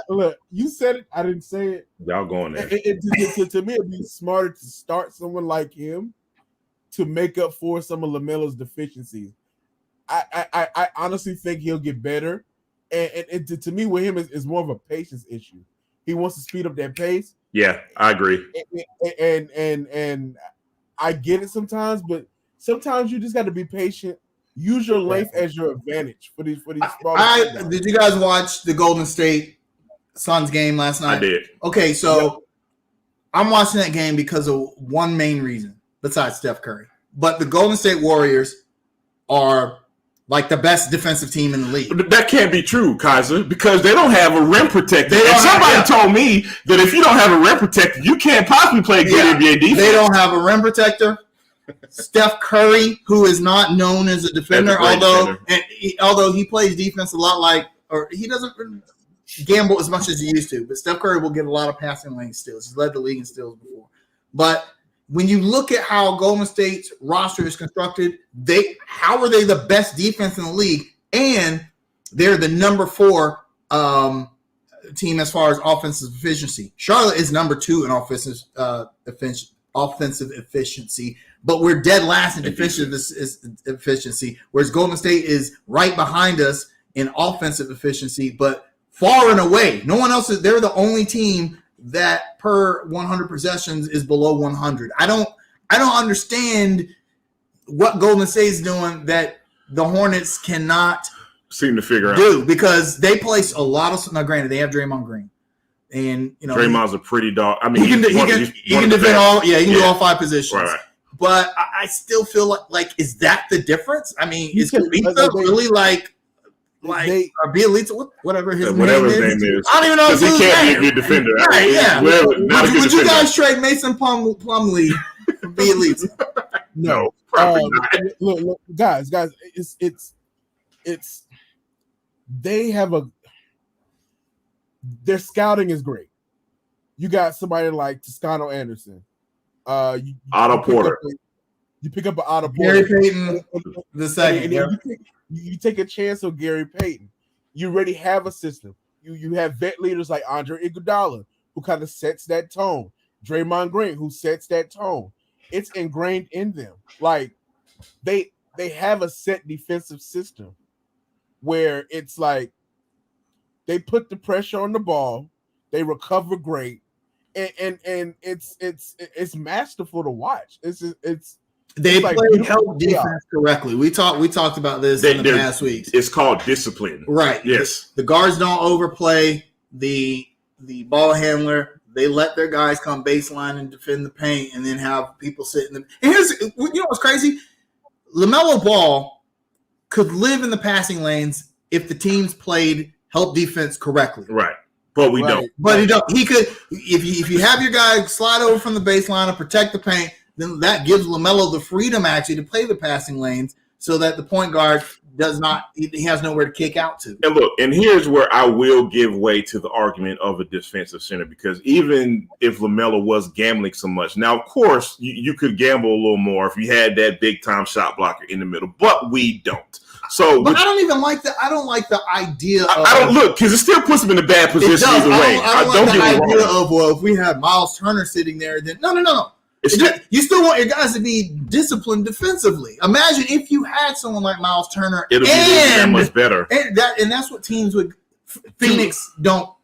look. You said it. I didn't say it. Y'all going there? To me, it'd be smarter to start someone like him to make up for some of LaMelo's deficiencies. I honestly think he'll get better, and to me, with him is more of a patience issue. He wants to speed up that pace. Yeah, I agree. And I get it sometimes, but sometimes you just got to be patient. Use your length as your advantage for these. Did you guys watch the Golden State Suns game last night? I did. Okay, so I'm watching that game because of one main reason, besides Steph Curry. But the Golden State Warriors are like the best defensive team in the league. But that can't be true, Kaiser, because they don't have a rim protector. And somebody told me that if you don't have a rim protector, you can't possibly play good NBA defense. They don't have a rim protector. Steph Curry, who is not known as a defender, although he plays defense a lot he doesn't gamble as much as he used to, but Steph Curry will get a lot of passing lane steals. He's led the league in steals before. But when you look at how Golden State's roster is constructed, how are they the best defense in the league? And they're the number 4 team as far as offensive efficiency. Charlotte is number 2 in offensive efficiency, but we're dead last in defensive efficiency, whereas Golden State is right behind us in offensive efficiency, but far and away. No one else they're the only team that per 100 possessions is below 100. I don't understand what Golden State is doing that the Hornets cannot seem to figure out, because they place a lot of. Now, granted, they have Draymond Green, and Draymond's a pretty dog. I mean, he can defend all. Yeah, he can do all 5 positions. Right. But I still feel like is that the difference? I mean, is Bielitsa really like Bielitsa, whatever his name is? I don't even know his name. He can't be a good defender. Right? Yeah. Would you guys trade Mason Plumlee for Bielitsa? No, probably not. Look, guys, it's they have their scouting is great. You got somebody like Toscano Anderson, Otto Porter. You pick up an Otto Porter. Gary Payton the second. You take a chance on Gary Payton. You already have a system. You have vet leaders like Andre Iguodala, who kind of sets that tone. Draymond Green, who sets that tone. It's ingrained in them. Like they have a set defensive system where it's like they put the pressure on the ball, they recover great, and it's masterful to watch. They play help defense correctly. We talked about this in the past weeks. It's called discipline. Right. Yes. The guards don't overplay the ball handler. They let their guys come baseline and defend the paint and then have people sit in them. And what's crazy? LaMelo Ball could live in the passing lanes if the teams played help defense correctly. Right. But we don't. But he don't. He could if you have your guy slide over from the baseline and protect the paint, then that gives LaMelo the freedom actually to play the passing lanes so that the point guard he has nowhere to kick out to. And look, and here's where I will give way to the argument of a defensive center, because even if LaMelo was gambling so much, now, of course, you could gamble a little more if you had that big-time shot blocker in the middle, but we don't. But I don't even like that. I don't like the idea of... I don't look, because it still puts him in a bad position either way. I don't like the idea of, well, if we have Miles Turner sitting there, then no. You still want your guys to be disciplined defensively. Imagine if you had someone like Miles Turner. It'll be that much better. And that's what teams would. Phoenix don't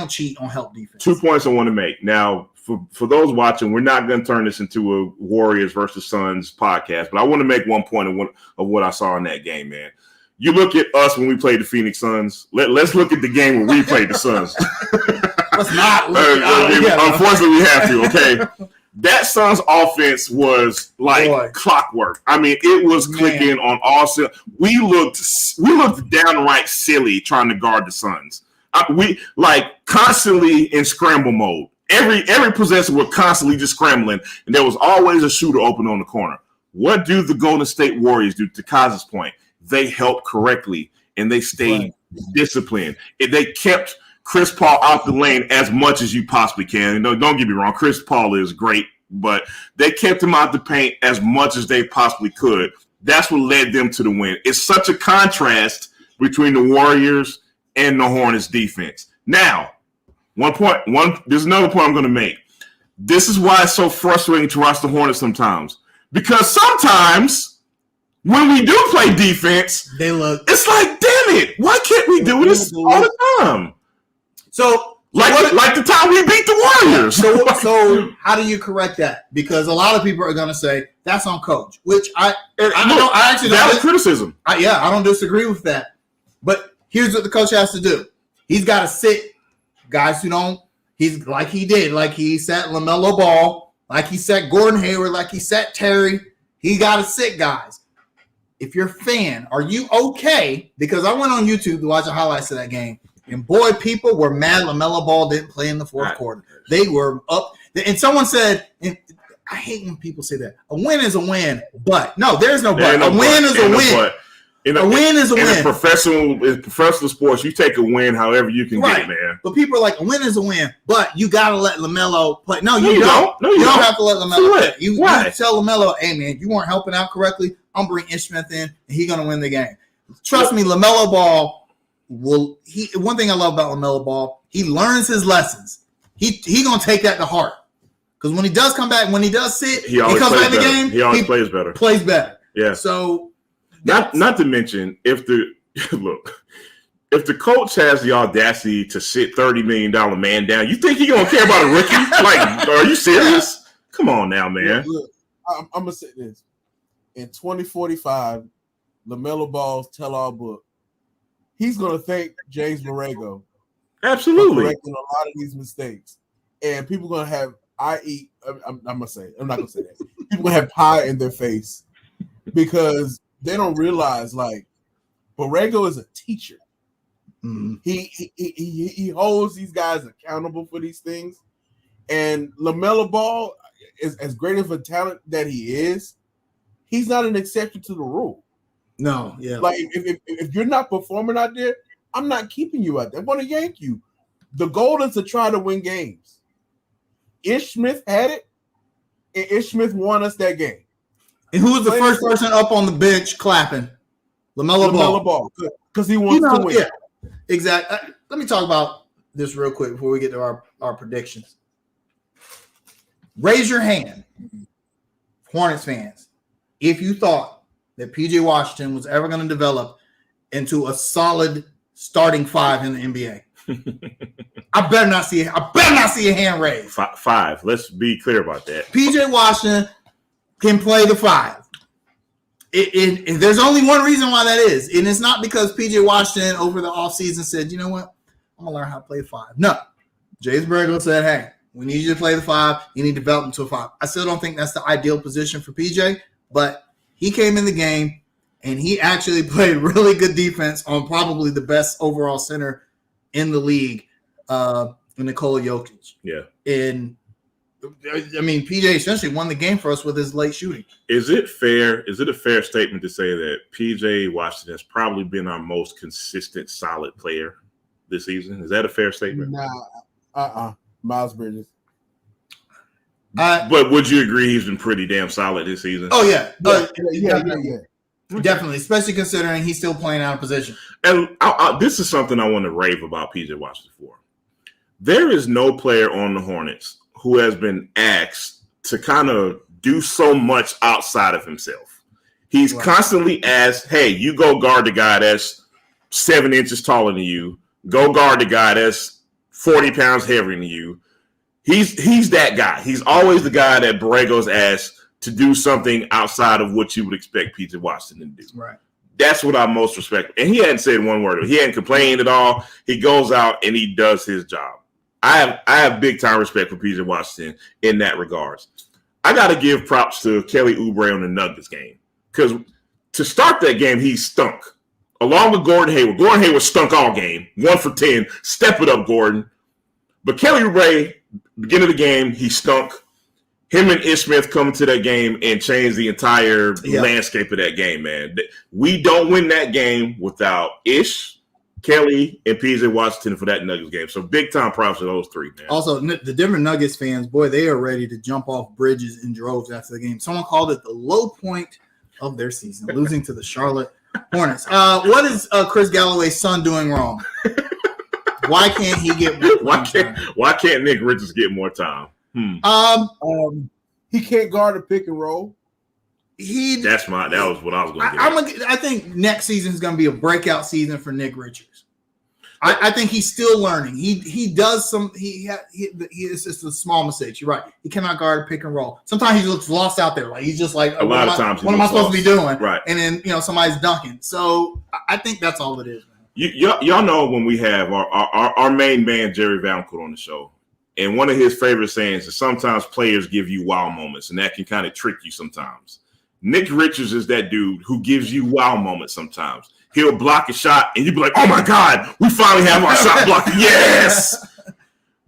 cheat on help defense. 2 points I want to make. Now, for those watching, we're not going to turn this into a Warriors versus Suns podcast, but I want to make 1 point of what I saw in that game, man. You look at us when we played the Phoenix Suns. Let's look at the game when we played the Suns. Let's not. Unfortunately, we have to. Okay. That Suns offense was like clockwork. I mean, it was clicking on all cylinders. We looked downright silly trying to guard the Suns. We like constantly in scramble mode. Every possession was constantly just scrambling, and there was always a shooter open on the corner. What do the Golden State Warriors do? To Kaz's point, they helped correctly and they stayed disciplined. They kept Chris Paul out the lane as much as you possibly can. No, don't get me wrong. Chris Paul is great, but they kept him out the paint as much as they possibly could. That's what led them to the win. It's such a contrast between the Warriors and the Hornets defense. Now, there's another point I'm going to make. This is why it's so frustrating to watch the Hornets sometimes. Because sometimes when we do play defense, it's like, damn it, why can't we do this all the time? So, like the time we beat the Warriors. So how do you correct that? Because a lot of people are going to say that's on coach, which I actually don't. Criticism. I don't disagree with that. But here's what the coach has to do: he's got to sit guys who don't. He's like he did, like he sat LaMelo Ball, like he sat Gordon Hayward, like he sat Terry. He got to sit guys. If you're a fan, are you okay? Because I went on YouTube to watch the highlights of that game. And boy, people were mad LaMelo Ball didn't play in the fourth quarter. They were up. And someone said, and I hate when people say that, a win is a win. But no, there's no but. A win is a win. A win is a win. In professional sports, you take a win however you can get it, man. But people are like, a win is a win, but you got to let LaMelo play. No, you don't. No, you don't have to let LaMelo play. You tell LaMelo, hey, man, you weren't helping out correctly. I'm bringing Ish Smith in, and he's going to win the game. Trust me, LaMelo Ball one thing I love about LaMelo Ball, he learns his lessons. He gonna take that to heart. Because when he does come back, when he does sit, he comes back in the game. He always plays better. Plays better. Yeah. So not to mention if the coach has the audacity to sit $30 million man down, you think he gonna care about a rookie? Like, are you serious? Come on now, man. Look, I'm gonna say this. In 2045, LaMelo Ball's tell-all book, he's gonna thank James Borrego. Absolutely. For correcting a lot of these mistakes. And people gonna have I'm not gonna say that. People gonna have pie in their face because they don't realize like Borrego is a teacher. mm-hmm. He holds these guys accountable for these things. And LaMelo Ball is as great of a talent that he is, he's not an exception to the rule. No, yeah. Like if you're not performing out there, I'm not keeping you out there. I want to yank you. The goal is to try to win games. Ish Smith had it, and Ish Smith won us that game. And who was the first person up on the bench clapping? LaMelo Ball. Because he wants to win. Yeah, exactly. Let me talk about this real quick before we get to our predictions. Raise your hand, Hornets fans, if you thought that P.J. Washington was ever going to develop into a solid starting five in the NBA. I better not see a hand raised. Five. Let's be clear about that. P.J. Washington can play the five. And there's only one reason why that is, and it's not because P.J. Washington over the offseason said, you know what, I'm going to learn how to play five. No. James Borrego said, hey, we need you to play the five. You need to develop into a five. I still don't think that's the ideal position for PJ, but he came in the game and he actually played really good defense on probably the best overall center in the league, Nikola Jokic. Yeah. And I mean, PJ essentially won the game for us with his late shooting. Is it a fair statement to say that PJ Washington has probably been our most consistent, solid player this season? Is that a fair statement? Nah, Miles Bridges. But would you agree he's been pretty damn solid this season? Oh, yeah. Yeah. Definitely, especially considering he's still playing out of position. And this is something I want to rave about PJ Washington for. There is no player on the Hornets who has been asked to kind of do so much outside of himself. He's constantly asked, hey, you go guard the guy that's 7 inches taller than you. Go guard the guy that's 40 pounds heavier than you. He's that guy. He's always the guy that Borrego's asked to do something outside of what you would expect PJ Washington to do. Right. That's what I most respect. And he hadn't said one word. He hadn't complained at all. He goes out and he does his job. I have big time respect for PJ Washington in that regards. I got to give props to Kelly Oubre on the Nuggets game because to start that game, he stunk. Along with Gordon Hayward. Gordon Hayward stunk all game. 1 for 10. Step it up, Gordon. But Kelly Oubre, beginning of the game, he stunk. Him and Ish Smith come to that game and change the entire landscape of that game, man. We don't win that game without Ish, Kelly, and PJ Washington for that Nuggets game. So big time props to those three, man. Also, the Denver Nuggets fans, boy, they are ready to jump off bridges in droves after the game. Someone called it the low point of their season, losing to the Charlotte Hornets. What is Chris Galloway's son doing wrong? Why can't he get more time? Why can't Nick Richards get more time? He can't guard a pick and roll. That was what I was going to get. I think next season is going to be a breakout season for Nick Richards. I think he's still learning. He does some. It's just a small mistake. You're right. He cannot guard a pick and roll. Sometimes he looks lost out there. Like he's just like a lot of times. What am I supposed to be doing? Right. And then somebody's dunking. So I think that's all it is. Y'all know when we have our main man Jerry Valancourt on the show. And one of his favorite sayings is sometimes players give you wow moments, and that can kind of trick you sometimes. Nick Richards is that dude who gives you wow moments sometimes. He'll block a shot, and you'll be like, oh, my God, we finally have our shot blocked. Yes!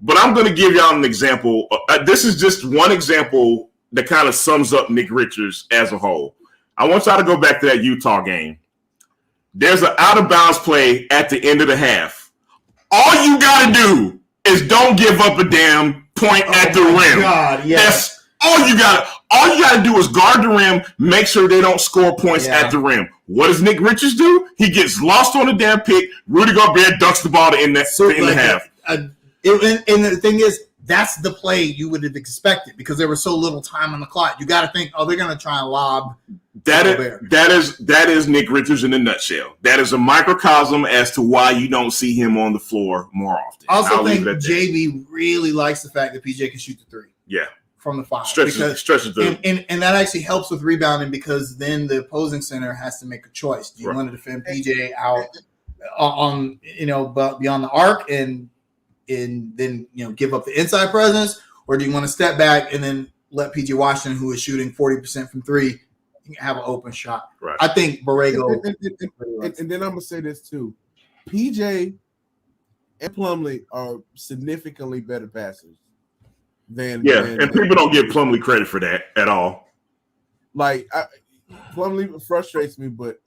But I'm going to give y'all an example. This is just one example that kind of sums up Nick Richards as a whole. I want y'all to go back to that Utah game. There's an out-of-bounds play at the end of the half. All you got to do is don't give up a damn point at the rim. God, yes. That's all you got. All you got to do is guard the rim, make sure they don't score points at the rim. What does Nick Richards do? He gets lost on a damn pick. Rudy Gobert dunks the ball to end the half. And the thing is, that's the play you would have expected because there was so little time on the clock. You got to think, they're going to try and lob. That is Nick Richards in a nutshell. That is a microcosm as to why you don't see him on the floor more often. I also think JB really likes the fact that PJ can shoot the three. Yeah. From the 5. Stretches the and that actually helps with rebounding because then the opposing center has to make a choice. Do you want to defend PJ out on but beyond the arc and then give up the inside presence, or do you want to step back and then let PJ Washington, who is shooting 40% from 3, have an open shot? Right. I think Borrego. And then I'm gonna say this too: PJ and Plumlee are significantly better passers than and people don't give Plumlee credit for that at all. Like Plumlee frustrates me, but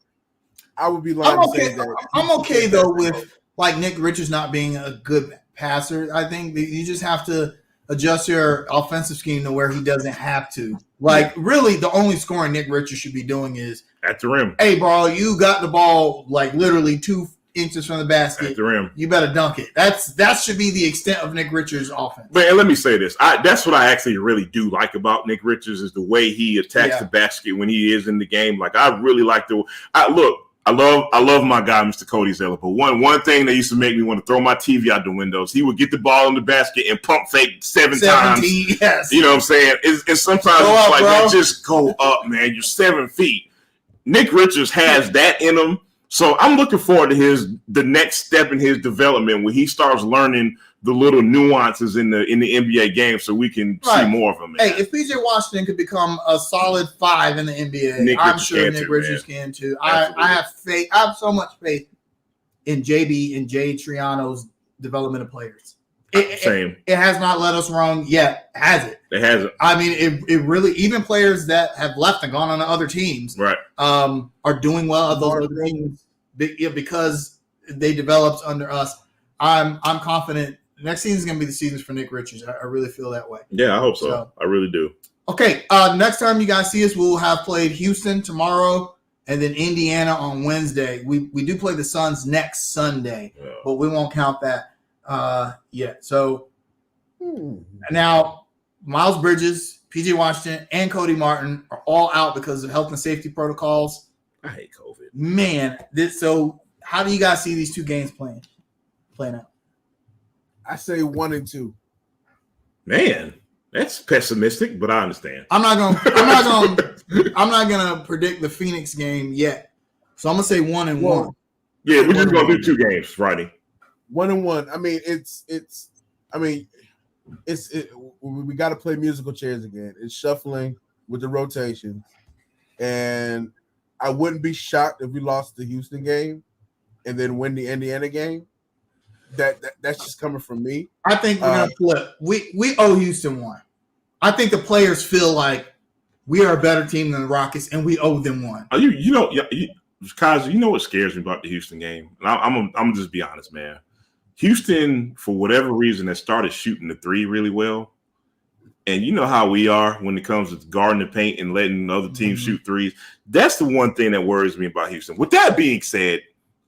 I would be lying to say that I'm okay though with like Nick Richards not being a good passer. I think that you just have to adjust your offensive scheme to where he doesn't have to. Like, really, the only scoring Nick Richards should be doing is at the rim. Hey, bro, you got the ball like literally 2 inches from the basket. At the rim. You better dunk it. That should be the extent of Nick Richards' offense. But let me say this. That's what I actually really do like about Nick Richards is the way he attacks the basket when he is in the game. Like, I really like I love my guy, Mr. Cody Zeller. But one thing that used to make me want to throw my TV out the windows, he would get the ball in the basket and pump fake 7 times. Yes. You know what I'm saying? And sometimes it's like, man, just go up, man. You're 7 feet. Nick Richards has that in him. So I'm looking forward to the next step in his development when he starts learning the little nuances in the NBA game, so we can see more of him. Man. Hey, if PJ Washington could become a solid 5 in the NBA, I'm sure Nick Richards can too. I have faith. I have so much faith in JB and Jay Triano's development of players. Same. It has not let us wrong yet, has it? It hasn't. I mean, it really, even players that have left and gone on to other teams, right, are doing well at those other teams because they developed under us. I'm confident. Next season is going to be the season for Nick Richards. I really feel that way. Yeah, I hope so. I really do. Okay, next time you guys see us, we'll have played Houston tomorrow and then Indiana on Wednesday. We do play the Suns next Sunday, but we won't count that yet. So now Miles Bridges, PJ Washington, and Cody Martin are all out because of health and safety protocols. I hate COVID. Man, so how do you guys see these 2 games playing out? I say 1 and 2. Man, that's pessimistic, but I understand. I'm not gonna predict the Phoenix game yet. So I'm gonna say 1 and 1. Yeah, we're just gonna do 2 games Friday. 1 and 1. I mean, we got to play musical chairs again. It's shuffling with the rotations, and I wouldn't be shocked if we lost the Houston game and then win the Indiana game. That's just coming from me. I think we're gonna flip. We owe Houston 1. I think the players feel like we are a better team than the Rockets, and we owe them 1. Kaiser, you know what scares me about the Houston game? And I'm gonna just be honest, man. Houston, for whatever reason, has started shooting the 3 really well. And you know how we are when it comes to guarding the paint and letting other teams shoot 3s. That's the one thing that worries me about Houston. With that being said,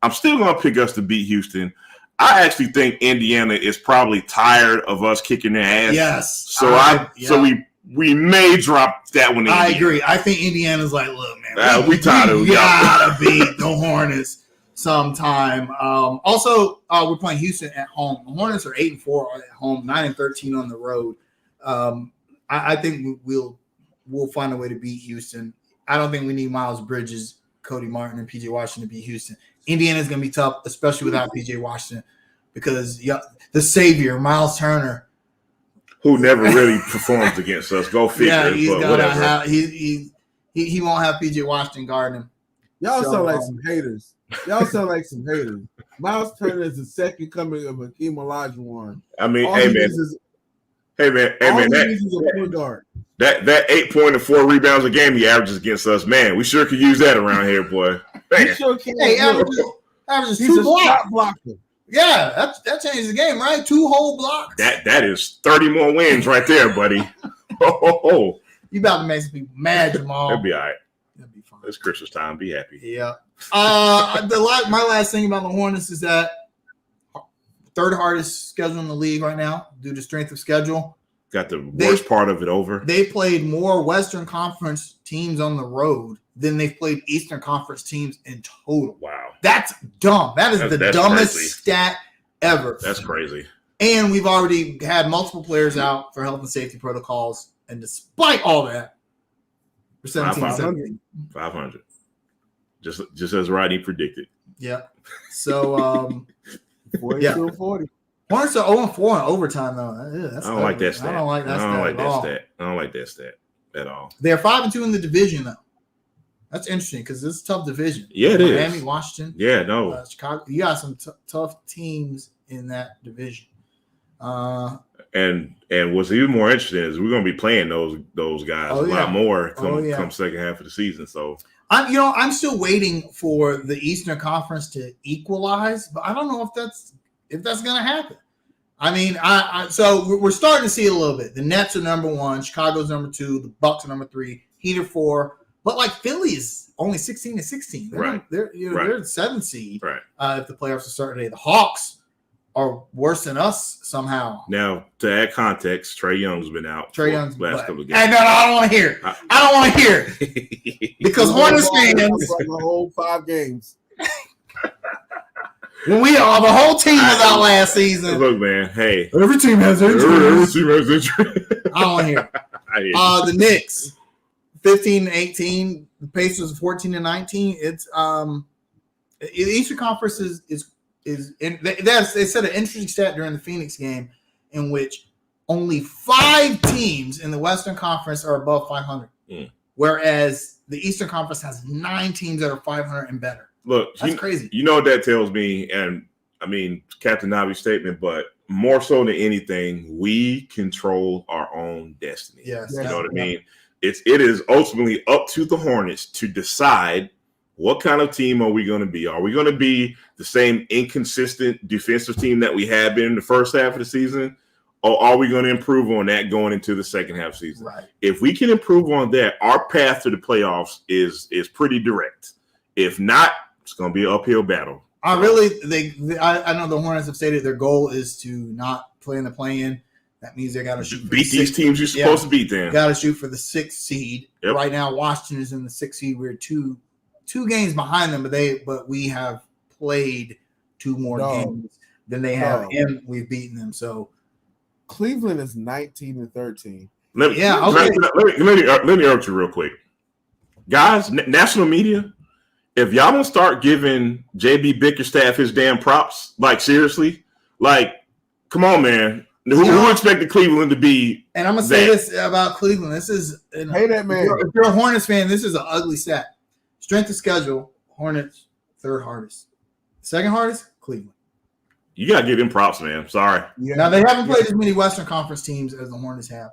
I'm still going to pick us to beat Houston. I actually think Indiana is probably tired of us kicking their ass. Yes. So we may drop that one. I agree. I think Indiana's like, look, man, we tired of it. We gotta beat the Hornets sometime. Also, we're playing Houston at home. The Hornets are 8-4 at home, 9-13 on the road. I think we'll find a way to beat Houston. I don't think we need Miles Bridges, Cody Martin, and PJ Washington to beat Houston. Indiana's going to be tough, especially without PJ Washington, because the savior, Miles Turner, who never really performs against us. Go figure. Yeah, he's but gonna he won't have PJ Washington guarding him. Y'all sound like some haters. Miles Turner is the second coming of Hakeem Olajuwon. I mean, hey man, that 8 point and 4 rebounds a game he averages against us, man. We sure could use that around here, boy. He sure can. Hey, averages 2 blocks. Yeah, that changed the game, right? 2 whole blocks. That is 30 more wins right there, buddy. Oh. You about to make some people mad, Jamal. That'll be all right. That'll be fine. It's Christmas time. Be happy. Yeah. My last thing about the Hornets is that third hardest schedule in the league right now due to strength of schedule. Got the worst part of it over. They played more Western Conference teams on the road than they've played Eastern Conference teams in total. Wow. That's dumb. That's the dumbest crazy. Stat ever. That's crazy. And we've already had multiple players out for health and safety protocols. And despite all that, we're 17-17. 500. Just as Rodney predicted. Yeah. So, 42-40. Hornets are 0-4 in overtime, though. I don't like that stat. I don't like that stat. I don't like that stat at all. They're 5-2 in the division, though. That's interesting because this is a tough division. Yeah, it is. Miami, Washington. Yeah, no. Chicago. You got some tough teams in that division. And what's even more interesting is we're going to be playing those guys a lot more come second half of the season. So I'm still waiting for the Eastern Conference to equalize, but I don't know if that's going to happen. I mean, so we're starting to see it a little bit. The Nets are number 1, Chicago's number 2, the Bucks are number 3, Heat are 4, but like Philly is only 16-16. They're the 7th seed. Right. If the playoffs are starting today, the Hawks are worse than us somehow. Now, to add context, Trae Young's been out. Trae Young's last couple of games. And no, I don't want to hear it. I don't want to hear it because Hornets fans the whole 5 games. when the whole team was out last season. Look, man, hey, every team has injuries. Every team has injuries. I don't want to hear it. The Knicks 15-18, the Pacers 14-19. It's the Eastern Conference is they said an interesting stat during the Phoenix game in which only 5 teams in the Western Conference are above 500, whereas the Eastern Conference has 9 teams that are 500 and better. Look, that's crazy. You know what that tells me, and I mean Captain Navi's statement, but more so than anything, we control our own destiny. Yes, you know what I mean. It is ultimately up to the Hornets to decide what kind of team are we going to be. Are we going to be the same inconsistent defensive team that we have been in the first half of the season, or are we going to improve on that going into the second half of the season? Right. If we can improve on that, our path to the playoffs is pretty direct. If not, it's going to be an uphill battle. I know the Hornets have stated their goal is to not play in the play-in. That means they got to shoot. Beat these teams you're supposed to beat them. Got to shoot for the 6th seed. Yep. Right now, Washington is in the 6th seed. We're two games behind them, but we have played 2 more games than they have, and we've beaten them. So Cleveland is 19-13. Let me interrupt you real quick, guys. National media. If y'all don't start giving JB Bickerstaff his damn props, like seriously, like come on, man. Who expected Cleveland to be? And I'm gonna say this about Cleveland. This is hey that man. If you're a Hornets fan, this is an ugly stat. Strength of schedule: Hornets 3rd hardest, 2nd hardest, Cleveland. You gotta give them props, man. Sorry. Yeah. Now they haven't played as many Western Conference teams as the Hornets have,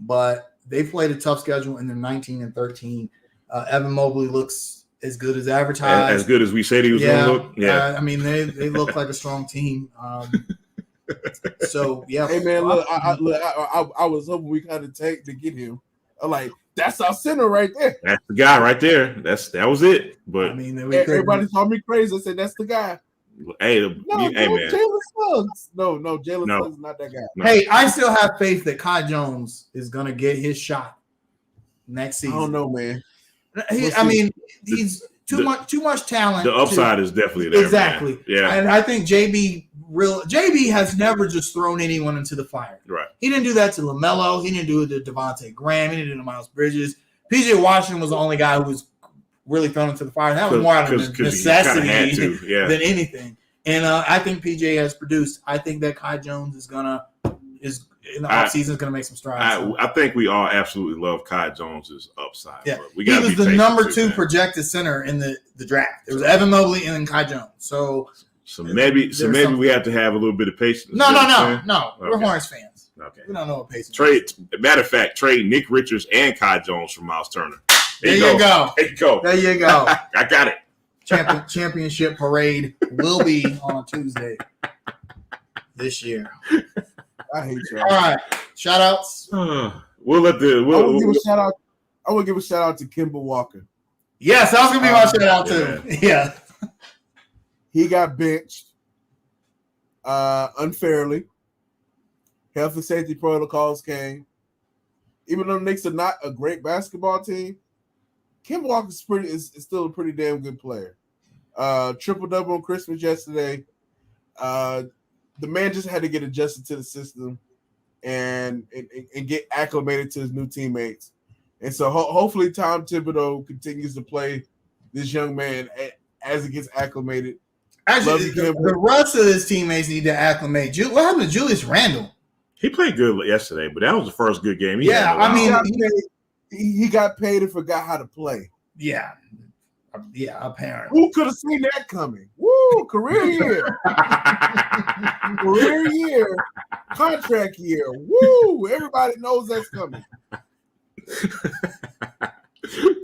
but they played a tough schedule and they're 19-13. Evan Mobley looks as good as advertised. As good as we said he was going to look. Yeah. I mean, they look like a strong team. So, yeah. Hey, man, look, I was hoping we kind of take to get him. I'm like, that's our center right there. That's the guy right there. That was it. But I mean, everybody called me crazy. I said, that's the guy. Hey, man. Jalen Suggs. No, Jalen Suggs is not that guy. No. Hey, I still have faith that Kai Jones is going to get his shot next season. I don't know, man. He's too much talent. The upside is definitely there. Exactly. Man. Yeah. And I think JB has never just thrown anyone into the fire. Right. He didn't do that to LaMelo. He didn't do it to Devontae Graham. He didn't do it to Miles Bridges. PJ Washington was the only guy who was really thrown into the fire. And that was more out of necessity than anything. And I think PJ has produced. I think that Kai Jones is in the offseason is going to make some strides. I think we all absolutely love Kai Jones's upside. Yeah, but he was the number 2 projected center in the draft. It was Evan Mobley and then Kai Jones. So maybe we have to have a little bit of patience. No. We're Hornets fans. Okay, we don't know what patience. Matter of fact, trade Nick Richards and Kai Jones for Miles Turner. There you go. There you go. I got it. Championship parade will be on Tuesday this year. I hate you. All right, shout outs. We'll give a shout out. I will give a shout out to Kemba Walker. Yes, that was gonna be my shout out too. Yeah, he got benched. unfairly. Health and safety protocols came. Even though the Knicks are not a great basketball team, Kemba Walker is still a pretty damn good player. Triple-double on Christmas yesterday. The man just had to get adjusted to the system and get acclimated to his new teammates. And so hopefully Tom Thibodeau continues to play this young man as he gets acclimated. Actually, the rest of his teammates need to acclimate. What happened to Julius Randle? He played good yesterday, but that was the first good game. He got paid and forgot how to play. Yeah, apparently. Who could have seen that coming? Woo, career year. Career year. Contract year. Woo, everybody knows that's coming.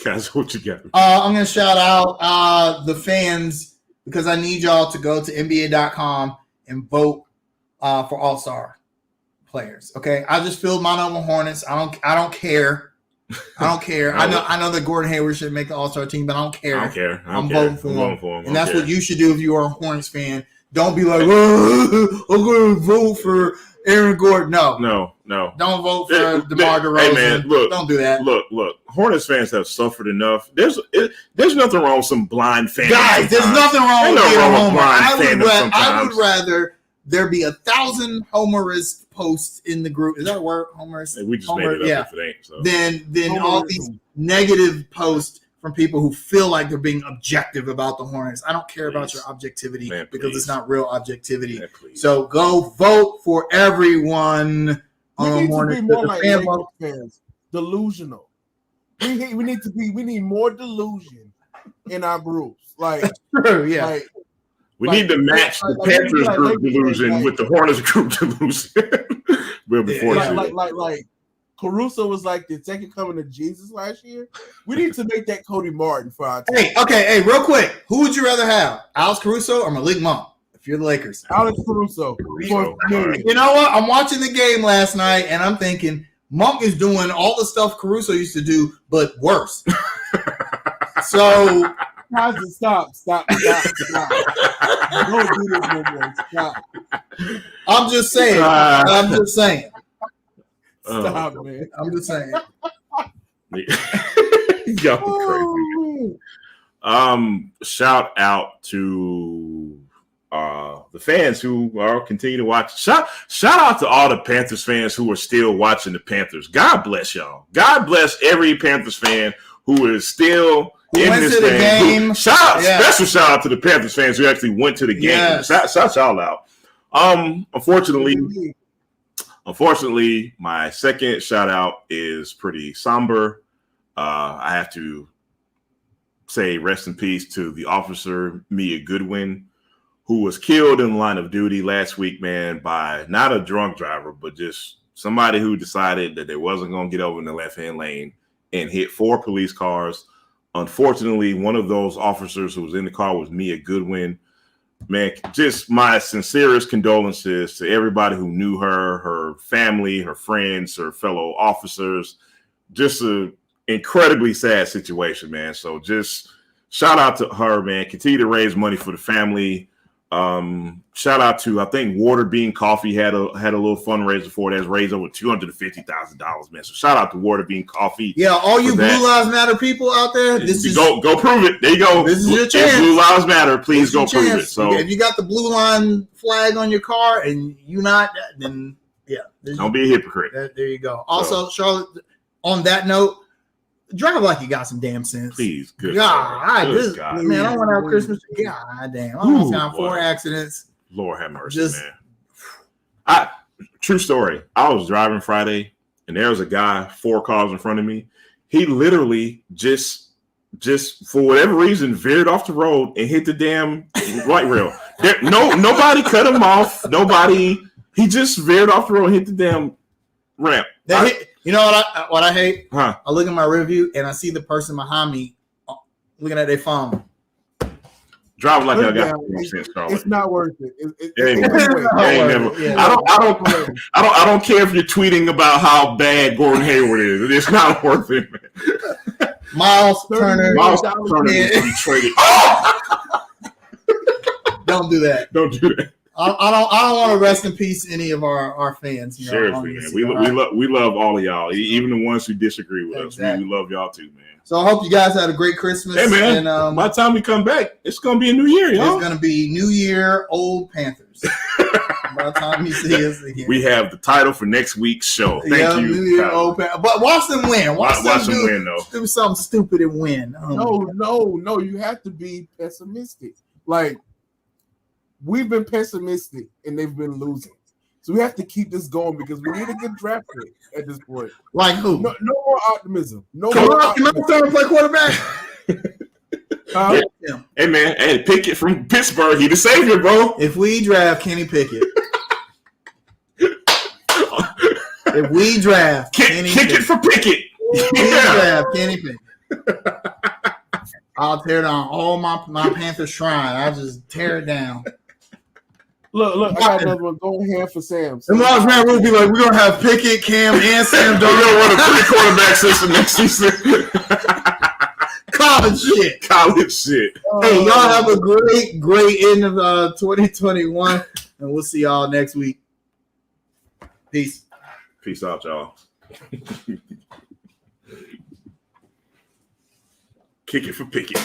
Guys, what you got? I'm going to shout out the fans because I need y'all to go to NBA.com and vote for All-Star players. Okay, I just filled mine up with Hornets. I don't care. I know that Gordon Hayward should make the All-Star team, but I don't care. I'm voting for him. And that's what you should do if you are a Hornets fan. Don't be like, oh, I'm going to vote for Aaron Gordon. No. Don't vote for DeMar DeRozan. Hey man, look, don't do that. Look. Hornets fans have suffered enough. There's nothing wrong with some blind fans. Guys, there's nothing wrong with being a homer. I would rather there be 1,000 homerist posts in the group. Is that a word? Homerist? Hey, we just made it up if it ain't. So. Then all these negative posts from people who feel like they're being objective about the Hornets. I don't care about your objectivity because it's not real objectivity. So go vote for everyone on the Hornets. We need to be more like Lakers fans. Delusional. We need more delusion in our groups. Like, yeah. We need to match the Panthers group delusion with the Hornets group delusion. Like Caruso was like the second coming of Jesus last year. We need to make that Cody Martin for our team. Hey, real quick. Who would you rather have, Alex Caruso or Malik Monk? If you're the Lakers, Alex Caruso. You know what? I'm watching the game last night, and I'm thinking Monk is doing all the stuff Caruso used to do, but worse. So. Stop. Don't do this no more. Stop. I'm just saying. Stop, man. I'm just saying. Yo, crazy. Shout out to the fans who are continue to watch. Shout out to all the Panthers fans who are still watching the Panthers. God bless y'all. God bless every Panthers fan who is still in this game. Special shout out to the Panthers fans who actually went to the game. Yes. Shout y'all out. Unfortunately, my second shout out is pretty somber. I have to say rest in peace to the officer, Mia Goodwin, who was killed in the line of duty last week, man, by not a drunk driver, but just somebody who decided that they wasn't going to get over in the left-hand lane and hit 4 police cars. Unfortunately, one of those officers who was in the car was Mia Goodwin. Man, just my sincerest condolences to everybody who knew her, her family, her friends, her fellow officers. Just an incredibly sad situation, man. So just shout out to her, man. Continue to raise money for the family. Shout out to, I think Water Bean Coffee had a little fundraiser for it that's raised over $250,000, man. So shout out to Water Bean Coffee. Yeah, all you Blue Lives Matter people out there, go prove it. There you go. This is your chance. If Blue Lives Matter, please go prove it. So if you got the blue line flag on your car and you not, then yeah, don't be a hypocrite. There you go. Also, Charlotte, on that note, drive like you got some damn sense. Please, good. Man, I want to have Christmas. God damn, I almost got 4 accidents. Lord have mercy, man. True story. I was driving Friday, and there was a guy 4 cars in front of me. He literally just for whatever reason veered off the road and hit the damn light rail. Nobody cut him off. Nobody. He just veered off the road and hit the damn ramp. You know what I hate? Huh? I look at my review and I see the person behind me looking at their phone. Driving like I got sense, it's not worth it. I don't care if you're tweeting about how bad Gordon Hayward is. It's not worth it, man. Miles Turner is traded. Don't do that. Don't do that. I don't want to rest in peace any of our fans. You know, seriously, man. We love all of y'all, even the ones who disagree with us. We love y'all too, man. So I hope you guys had a great Christmas. Hey, man, and, by the time we come back, it's going to be a new year, y'all. It's going to be New Year, Old Panthers. By the time you see us again. We have the title for next week's show. Thank you. New Year, Old Panthers. But watch them win. Watch them win, though. Do something stupid and win. No. You have to be pessimistic. Like, we've been pessimistic, and they've been losing. So we have to keep this going because we need a good draft pick at this point. Like who? No more optimism. Come on, play quarterback. Hey man, Pickett from Pittsburgh, he the savior, bro. If we draft Kenny Pickett, kick it for Pickett. Draft Kenny Pickett, I'll tear down all my Panther shrine. I'll just tear it down. Look, I got another one. Go ahead for Sam. And Lars Van will be like, we're gonna have Pickett, Cam, and Sam Darnold. We're gonna run a pre-quarterback system next season. College shit. Hey, y'all have a great end of 2021, and we'll see y'all next week. Peace out, y'all. Kick it for Pickett.